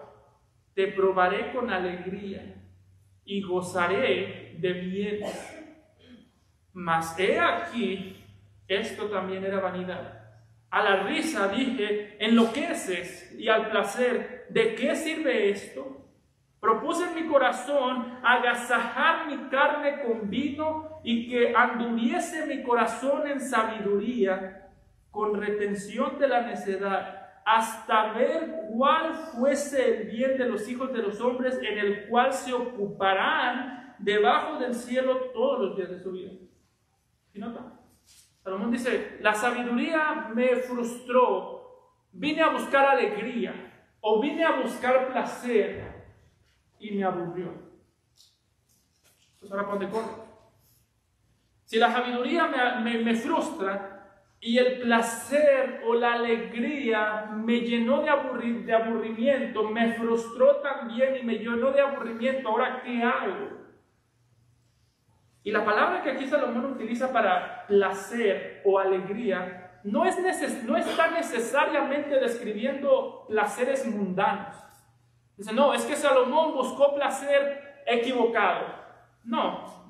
te probaré con alegría y gozaré de bienes. Mas he aquí, esto también era vanidad. A la risa dije, enloqueces, y al placer, ¿de qué sirve esto? Propuse en mi corazón agasajar mi carne con vino y que anduviese mi corazón en sabiduría, con retención de la necedad, hasta ver cuál fuese el bien de los hijos de los hombres, en el cual se ocuparán debajo del cielo todos los días de su vida. ¿Sí nota? Salomón dice, la sabiduría me frustró, vine a buscar alegría, o vine a buscar placer, y me aburrió. Pues ahora ponte corto. Si la sabiduría me frustra, y el placer o la alegría me llenó de aburrimiento, me frustró también y me llenó de aburrimiento, ¿ahora qué hago? Y la palabra que aquí Salomón utiliza para placer o alegría no está necesariamente describiendo placeres mundanos. Dice, no, es que Salomón buscó placer equivocado. No,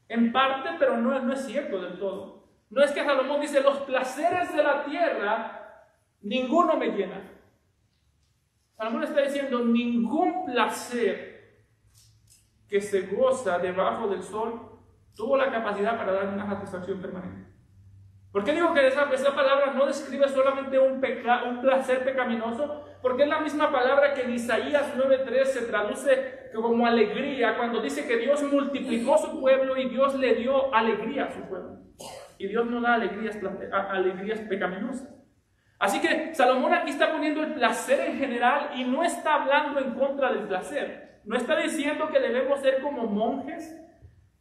en parte, pero no es cierto del todo. No es que Salomón dice, los placeres de la tierra, ninguno me llena. Salomón está diciendo, ningún placer que se goza debajo del sol tuvo la capacidad para dar una satisfacción permanente. ¿Por qué digo que esa palabra no describe solamente un placer pecaminoso? Porque es la misma palabra que en Isaías 9:3 se traduce como alegría, cuando dice que Dios multiplicó su pueblo y Dios le dio alegría a su pueblo. Y Dios no da alegrías pecaminosas. Así que Salomón aquí está poniendo el placer en general y no está hablando en contra del placer. No está diciendo que debemos ser como monjes,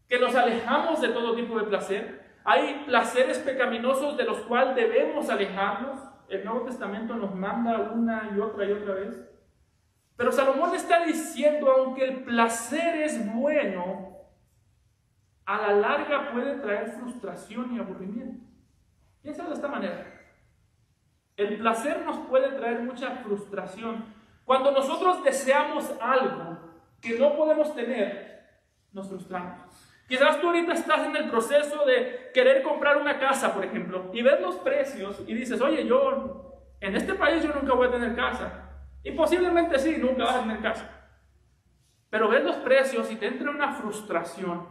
que nos alejamos de todo tipo de placer. Hay placeres pecaminosos de los cuales debemos alejarnos. El Nuevo Testamento nos manda una y otra vez. Pero Salomón está diciendo, aunque el placer es bueno, a la larga puede traer frustración y aburrimiento. Piensa de esta manera. El placer nos puede traer mucha frustración. Cuando nosotros deseamos algo que no podemos tener, nos frustramos. Quizás tú ahorita estás en el proceso de querer comprar una casa, por ejemplo, y ves los precios y dices, oye, en este país yo nunca voy a tener casa. Y posiblemente sí, nunca vas a tener casa. Pero ves los precios y te entra una frustración.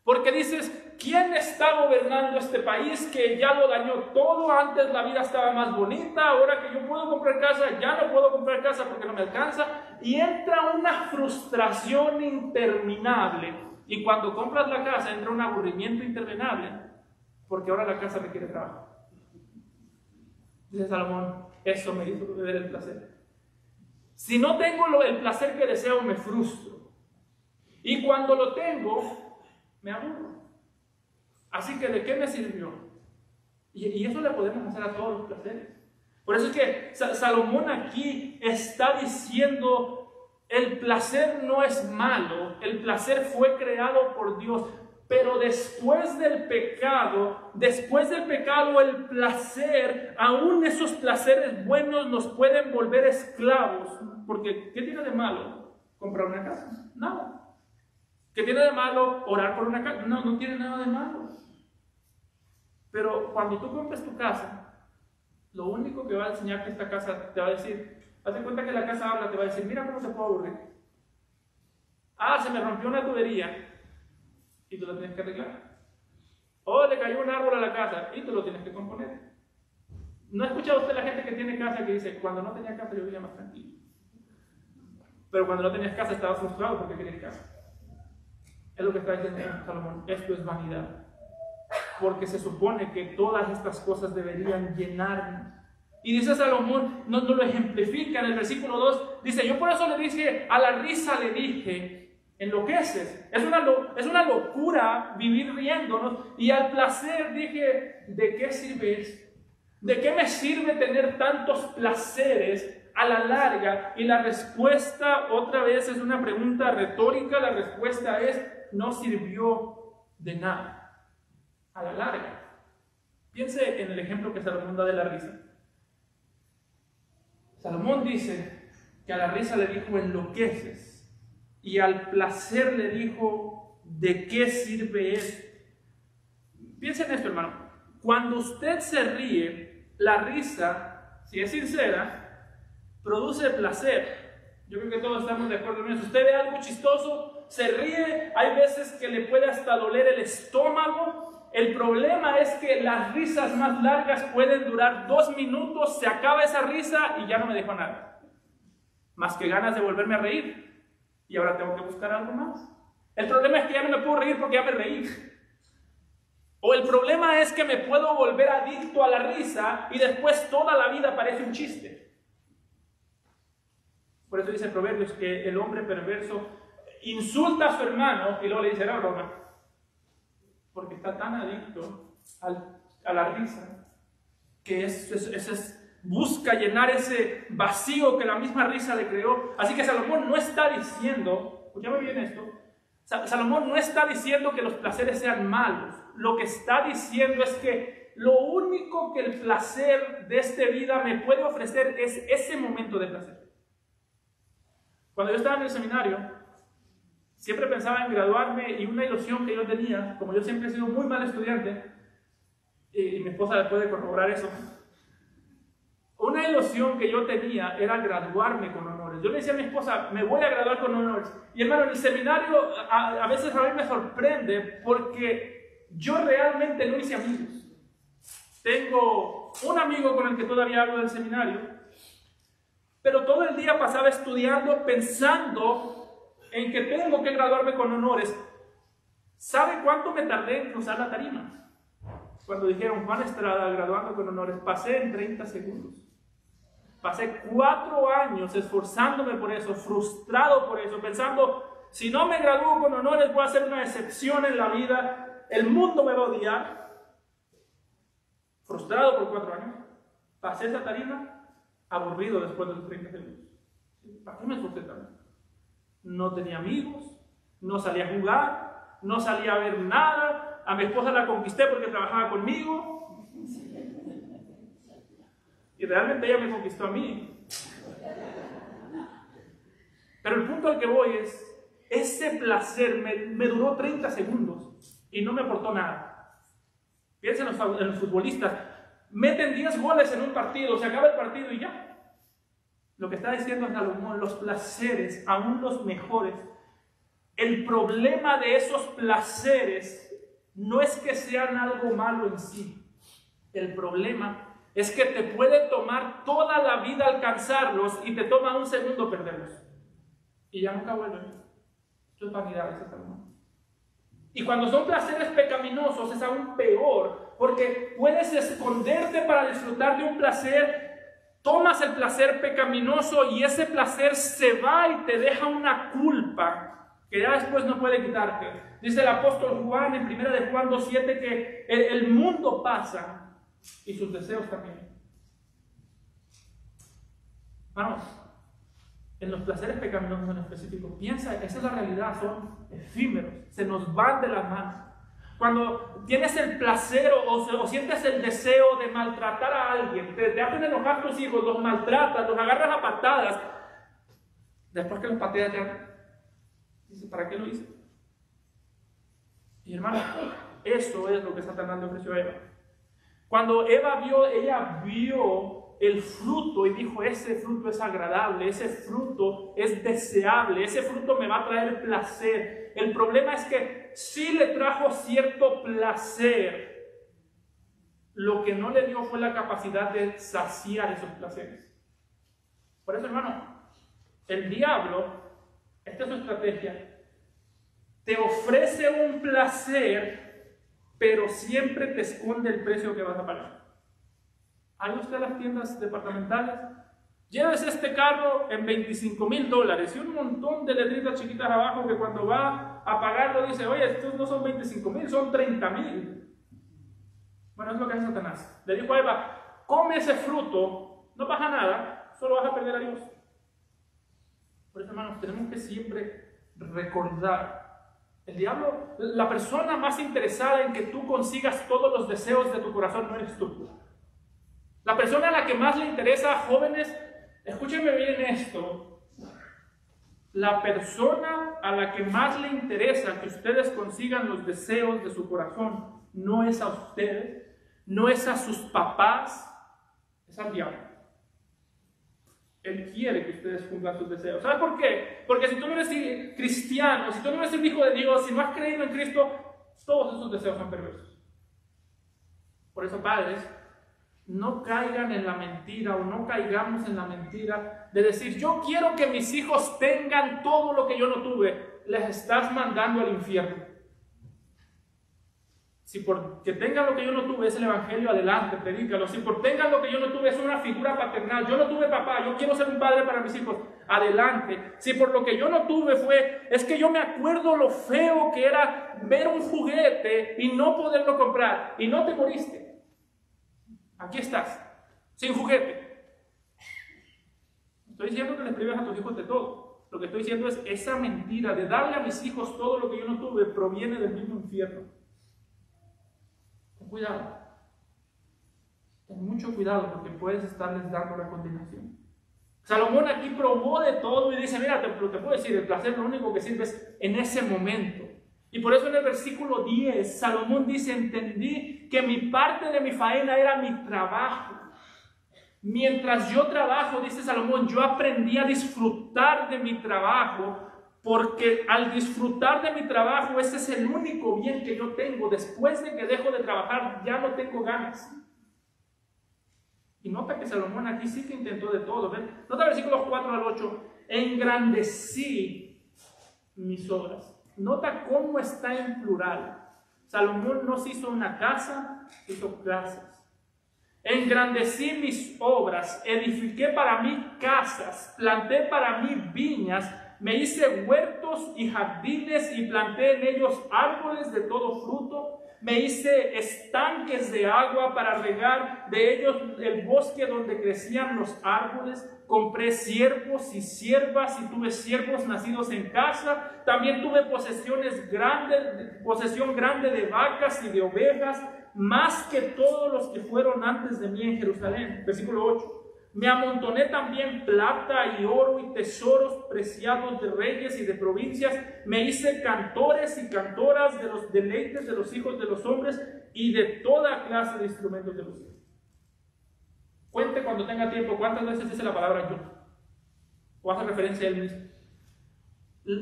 Porque dices, ¿quién está gobernando este país que ya lo dañó todo? Antes la vida estaba más bonita, ahora que yo puedo comprar casa, ya no puedo comprar casa porque no me alcanza. Y entra una frustración interminable. Y cuando compras la casa, entra un aburrimiento interminable, porque ahora la casa requiere trabajo. Dice Salomón, eso me hizo perder el placer. Si no tengo el placer que deseo, me frustro. Y cuando lo tengo, me aburro. Así que, ¿de qué me sirvió? Y eso le podemos hacer a todos los placeres. Por eso es que Salomón aquí está diciendo, el placer no es malo, el placer fue creado por Dios, pero después del pecado, el placer, aún esos placeres buenos nos pueden volver esclavos. Porque, ¿qué tiene de malo comprar una casa? Nada. ¿Qué tiene de malo orar por una casa? No tiene nada de malo. Pero cuando tú compres tu casa, lo único que va a enseñar que esta casa te va a decir, hazte cuenta que la casa habla, te va a decir, mira cómo te puedo aburrir. Se me rompió una tubería y tú la tienes que arreglar. O le cayó un árbol a la casa y tú lo tienes que componer. ¿No ha escuchado usted la gente que tiene casa que dice, cuando no tenía casa yo vivía más tranquilo? Pero cuando no tenías casa estaba frustrado porque querías casa. Es lo que está diciendo Salomón, esto es vanidad. Porque se supone que todas estas cosas deberían llenarnos. Y dice Salomón, nos lo ejemplifica en el versículo 2, dice, yo por eso le dije, a la risa le dije, enloqueces. Es una locura vivir riéndonos. Y al placer dije, ¿de qué sirve esto? ¿De qué me sirve tener tantos placeres a la larga? Y la respuesta otra vez es una pregunta retórica, la respuesta es, no sirvió de nada a la larga. Piense en el ejemplo que Salomón da de la risa. Salomón dice que a la risa le dijo, enloqueces, y al placer le dijo, ¿de qué sirve esto? Piensa en esto, hermano. Cuando usted se ríe, la risa, si es sincera, produce placer. Yo creo que todos estamos de acuerdo en eso. Usted ve algo chistoso, se ríe, hay veces que le puede hasta doler el estómago. El problema es que las risas más largas pueden durar 2 minutos, se acaba esa risa y ya no me dejó nada. Más que ganas de volverme a reír. Y ahora tengo que buscar algo más. El problema es que ya no me puedo reír porque ya me reí. O el problema es que me puedo volver adicto a la risa y después toda la vida parece un chiste. Por eso dice Proverbios que el hombre perverso insulta a su hermano y luego le dice, era broma. Porque está tan adicto a la risa que busca llenar ese vacío que la misma risa le creó. Así que Salomón no está diciendo, escúchame bien esto, Salomón no está diciendo que los placeres sean malos. Lo que está diciendo es que lo único que el placer de esta vida me puede ofrecer es ese momento de placer. Cuando yo estaba en el seminario, siempre pensaba en graduarme y una ilusión que yo tenía, como yo siempre he sido muy mal estudiante, y mi esposa puede corroborar eso. Una ilusión que yo tenía era graduarme con honores. Yo le decía a mi esposa, me voy a graduar con honores. Y hermano, en el seminario a veces a mí me sorprende porque yo realmente no hice amigos. Tengo un amigo con el que todavía hablo del seminario, pero todo el día pasaba estudiando, pensando en que tengo que graduarme con honores. ¿Sabe cuánto me tardé en cruzar la tarima? Cuando dijeron Juan Estrada graduando con honores, pasé en 30 segundos. Pasé 4 años esforzándome por eso, frustrado por eso, pensando, si no me gradúo con honores voy a ser una excepción en la vida, el mundo me va a odiar. Frustrado por 4 años, pasé esa tarima, aburrido después de los 30 segundos. ¿Para qué me esforcé tanto? No tenía amigos, no salía a jugar, no salía a ver nada, a mi esposa la conquisté porque trabajaba conmigo. Y realmente ella me conquistó a mí. Pero el punto al que voy es, ese placer me duró 30 segundos y no me aportó nada. Piensen en los futbolistas, meten 10 goles en un partido, se acaba el partido y ya. Lo que está diciendo Salomón, los placeres, aún los mejores, el problema de esos placeres no es que sean algo malo en sí. El problema es que te puede tomar toda la vida alcanzarlos y te toma un segundo perderlos. Y ya nunca vuelven. Esto es vanidad, ese Salomón. Y cuando son placeres pecaminosos es aún peor, porque puedes esconderte para disfrutar de un placer, tomas el placer pecaminoso y ese placer se va y te deja una culpa que ya después no puede quitarte. Dice el apóstol Juan en 1 de Juan 2:7 que el mundo pasa y sus deseos también. Vamos, en los placeres pecaminosos en específico, piensa, esa es la realidad, son efímeros, se nos van de las manos. Cuando tienes el placer o sientes el deseo de maltratar a alguien, te hacen enojar tus hijos, los maltratas, los agarras a patadas, después que los pateas ya, dices, ¿para qué lo hice? Y hermano, eso es lo que Satanás le ofreció a Eva. Cuando ella vio el fruto y dijo, ese fruto es agradable, ese fruto es deseable, ese fruto me va a traer placer. El problema es que sí le trajo cierto placer, lo que no le dio fue la capacidad de saciar esos placeres. Por eso, hermano, el diablo, esta es su estrategia, te ofrece un placer, pero siempre te esconde el precio que vas a pagar. ¿Hay usted las tiendas departamentales? Llévese este carro en $25,000 y un montón de letritas chiquitas abajo que cuando va a pagarlo dice, oye, estos no son 25,000, son 30,000. Bueno, es lo que hace Satanás. Le dijo a Eva, come ese fruto, no pasa nada, solo vas a perder a Dios. Por eso, hermanos, tenemos que siempre recordar, el diablo, la persona más interesada en que tú consigas todos los deseos de tu corazón no eres tú. La persona a la que más le interesa, jóvenes, escúchenme bien esto, la persona a la que más le interesa que ustedes consigan los deseos de su corazón no es a ustedes, no es a sus papás, es al diablo. Él quiere que ustedes cumplan sus deseos. ¿Sabes por qué? Porque si tú no eres cristiano, si tú no eres el hijo de Dios, si no has creído en Cristo, todos esos deseos son perversos. Por eso, padres, no caigan en la mentira o no caigamos en la mentira de decir, yo quiero que mis hijos tengan todo lo que yo no tuve. Les estás mandando al infierno. Si por que tengan lo que yo no tuve es el evangelio, adelante, predícalo. Si por tengan lo que yo no tuve es una figura paternal, yo no tuve papá, yo quiero ser un padre para mis hijos, adelante. Si por lo que yo no tuve es que yo me acuerdo lo feo que era ver un juguete y no poderlo comprar, y no te moriste. Aquí estás, sin juguete. Estoy diciendo que les privas a tus hijos de todo. Lo que estoy diciendo es esa mentira de darle a mis hijos todo lo que yo no tuve proviene del mismo infierno. Cuidado, ten mucho cuidado porque puedes estarles dando la condenación. Salomón aquí probó de todo y dice, mira, te puedo decir, el placer lo único que sirve es en ese momento. Y por eso en el versículo 10, Salomón dice, entendí que mi parte de mi faena era mi trabajo. Mientras yo trabajo, dice Salomón, yo aprendí a disfrutar de mi trabajo, porque al disfrutar de mi trabajo, ese es el único bien que yo tengo. Después de que dejo de trabajar, ya no tengo ganas. Y nota que Salomón aquí sí que intentó de todo. ¿Ven? Nota versículos 4 al 8. Engrandecí mis obras. Nota cómo está en plural. Salomón no se hizo una casa, hizo casas. Engrandecí mis obras, edifiqué para mí casas, planté para mí viñas, me hice huertos y jardines y planté en ellos árboles de todo fruto. Me hice estanques de agua para regar de ellos el bosque donde crecían los árboles. Compré siervos y siervas y tuve siervos nacidos en casa. También tuve posesión grande de vacas y de ovejas, más que todos los que fueron antes de mí en Jerusalén. Versículo 8. Me amontoné también plata y oro y tesoros preciados de reyes y de provincias. Me hice cantores y cantoras de los deleites de los hijos de los hombres y de toda clase de instrumentos de música. Cuente cuando tenga tiempo cuántas veces dice la palabra yo, o hace referencia a él mismo.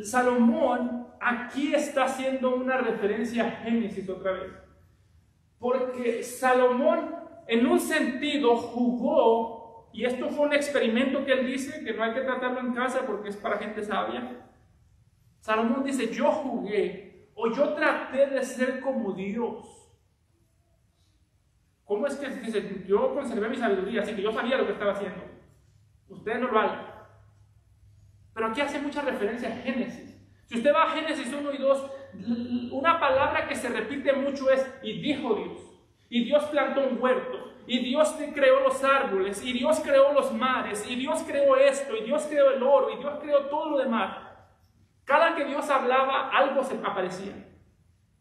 Salomón aquí está haciendo una referencia a Génesis otra vez, porque Salomón en un sentido jugó. Y esto fue un experimento que él dice, que no hay que tratarlo en casa porque es para gente sabia. Salomón dice, yo jugué, o yo traté de ser como Dios. ¿Cómo es que dice? Yo conservé mi sabiduría, así que yo sabía lo que estaba haciendo. Ustedes no lo hagan. Pero aquí hace mucha referencia a Génesis. Si usted va a Génesis 1 y 2, una palabra que se repite mucho es, y dijo Dios. Y Dios plantó un huerto. Y Dios creó los árboles, y Dios creó los mares, y Dios creó esto, y Dios creó el oro, y Dios creó todo lo demás. Cada que Dios hablaba, algo se aparecía.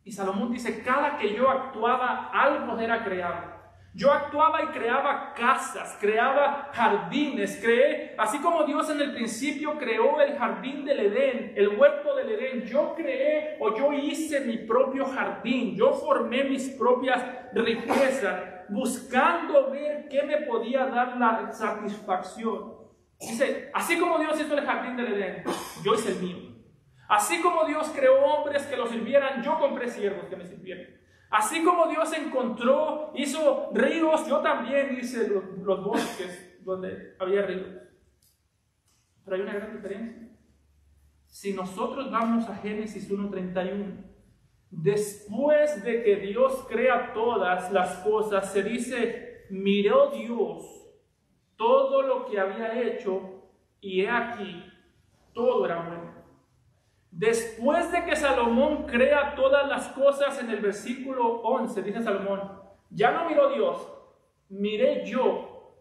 Y Salomón dice, cada que yo actuaba, algo era creado. Yo actuaba y creaba casas, creaba jardines, así como Dios en el principio creó el jardín del Edén, el huerto del Edén, yo creé o yo hice mi propio jardín, yo formé mis propias riquezas, buscando ver qué me podía dar la satisfacción. Dice, así como Dios hizo el jardín del Edén, yo hice el mío. Así como Dios creó hombres que lo sirvieran, yo compré siervos que me sirvieran. Así como Dios hizo ríos, yo también hice los bosques donde había ríos. Pero hay una gran diferencia. Si nosotros vamos a Génesis 1:31, después de que Dios crea todas las cosas, se dice, miró Dios todo lo que había hecho y he aquí, todo era bueno. Después de que Salomón crea todas las cosas, en el versículo 11 dice Salomón, ya no miró Dios, miré yo.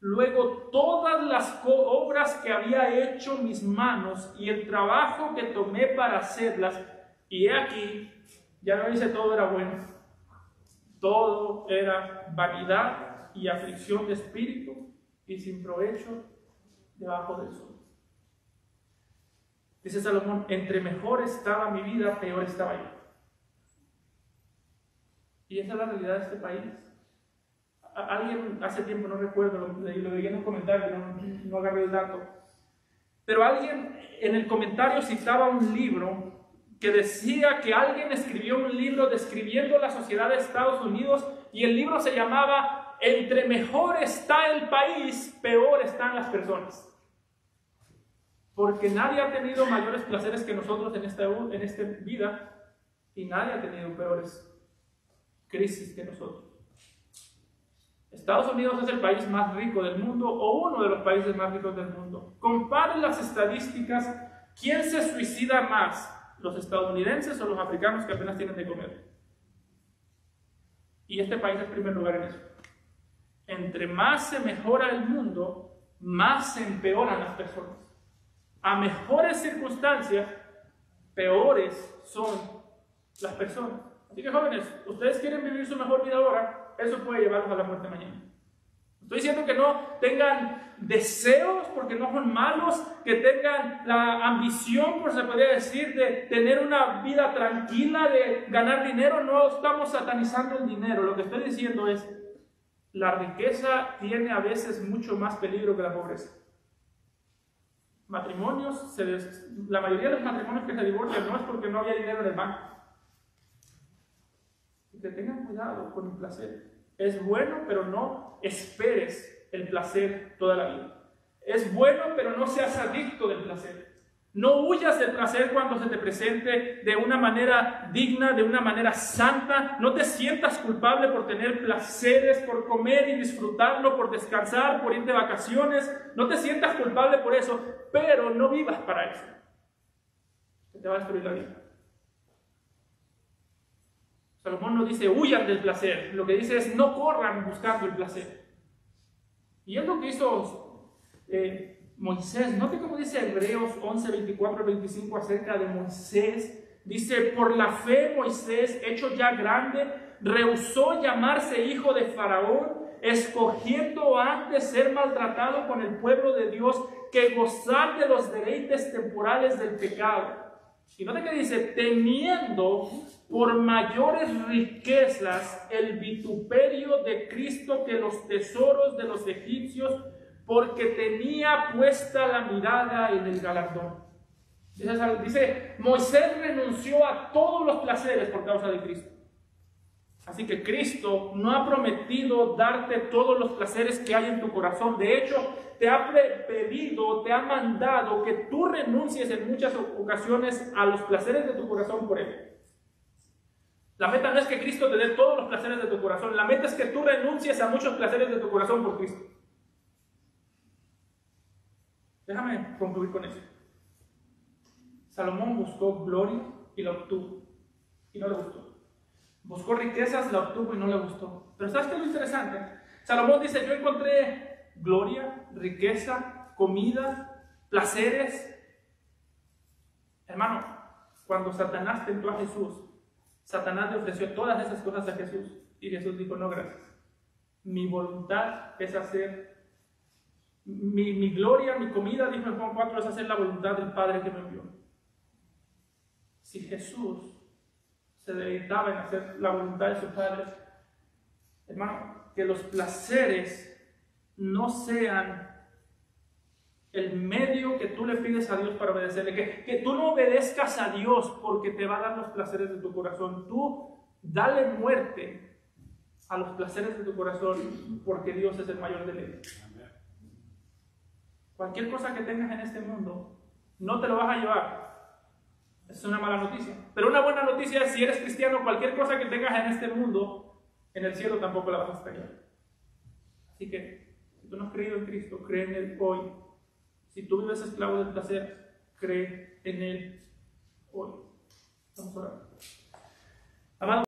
Luego todas las obras que había hecho mis manos y el trabajo que tomé para hacerlas, y he aquí, ya no dice todo era bueno, todo era vanidad y aflicción de espíritu y sin provecho debajo del sol. Dice Salomón, entre mejor estaba mi vida, peor estaba yo. Y esa es la realidad de este país. Alguien hace tiempo, no recuerdo, lo leí en un comentario, no agarré el dato, pero alguien en el comentario citaba un libro que decía que alguien escribió un libro describiendo la sociedad de Estados Unidos y el libro se llamaba Entre mejor está el país, peor están las personas. Porque nadie ha tenido mayores placeres que nosotros en esta vida y nadie ha tenido peores crisis que nosotros. Estados Unidos es el país más rico del mundo o uno de los países más ricos del mundo. Comparen las estadísticas. ¿Quién se suicida más? ¿Los estadounidenses o los africanos que apenas tienen de comer? Y este país es primer lugar en eso. Entre más se mejora el mundo, más se empeoran las personas. A mejores circunstancias, peores son las personas. Así que jóvenes, ustedes quieren vivir su mejor vida ahora, eso puede llevarlos a la muerte mañana. Estoy diciendo que no tengan deseos porque no son malos, que tengan la ambición, por se podría decir, de tener una vida tranquila, de ganar dinero. No estamos satanizando el dinero. Lo que estoy diciendo es, la riqueza tiene a veces mucho más peligro que la pobreza. Matrimonios, la mayoría de los matrimonios que se divorcian no es porque no había dinero en el banco. Que tengan cuidado con el placer. Es bueno, pero no esperes el placer toda la vida. Es bueno, pero no seas adicto del placer. No huyas del placer cuando se te presente de una manera digna, de una manera santa. No te sientas culpable por tener placeres, por comer y disfrutarlo, por descansar, por ir de vacaciones. No te sientas culpable por eso, pero no vivas para eso. Te va a destruir la vida. Salomón no dice huyan del placer, lo que dice es no corran buscando el placer. Y es lo que hizo Moisés. Note cómo dice Hebreos 11, 24 al 25 acerca de Moisés. Dice, por la fe Moisés, hecho ya grande, rehusó llamarse hijo de Faraón, escogiendo antes ser maltratado con el pueblo de Dios que gozar de los deleites temporales del pecado. Y note que dice, teniendo por mayores riquezas el vituperio de Cristo que los tesoros de los egipcios, porque tenía puesta la mirada en el galardón. Dice, Moisés renunció a todos los placeres por causa de Cristo. Así que Cristo no ha prometido darte todos los placeres que hay en tu corazón. De hecho, te ha pedido, te ha mandado que tú renuncies en muchas ocasiones a los placeres de tu corazón por Él. La meta no es que Cristo te dé todos los placeres de tu corazón. La meta es que tú renuncies a muchos placeres de tu corazón por Cristo. Déjame concluir con eso. Salomón buscó gloria y la obtuvo. Y no le gustó. Buscó riquezas, la obtuvo y no le gustó. Pero ¿sabes qué es lo interesante? Salomón dice, yo encontré gloria, riqueza, comida, placeres. Hermano, cuando Satanás tentó a Jesús, Satanás le ofreció todas esas cosas a Jesús. Y Jesús dijo, no, gracias. Mi voluntad es hacer, mi gloria, mi comida, dijo en Juan 4, es hacer la voluntad del Padre que me envió. Si Jesús se deleitaba en hacer la voluntad de su Padre, hermano, que los placeres no sean el medio que tú le pides a Dios para obedecerle, que tú no obedezcas a Dios porque te va a dar los placeres de tu corazón. Tú dale muerte a los placeres de tu corazón porque Dios es el mayor deleite. Cualquier cosa que tengas en este mundo no te lo vas a llevar. Es una mala noticia. Pero una buena noticia es, si eres cristiano, cualquier cosa que tengas en este mundo, en el cielo tampoco la vas a extrañar. Así que, si tú no has creído en Cristo, cree en Él hoy. Si tú vives esclavo del placer, cree en Él hoy. Vamos a orar. Amado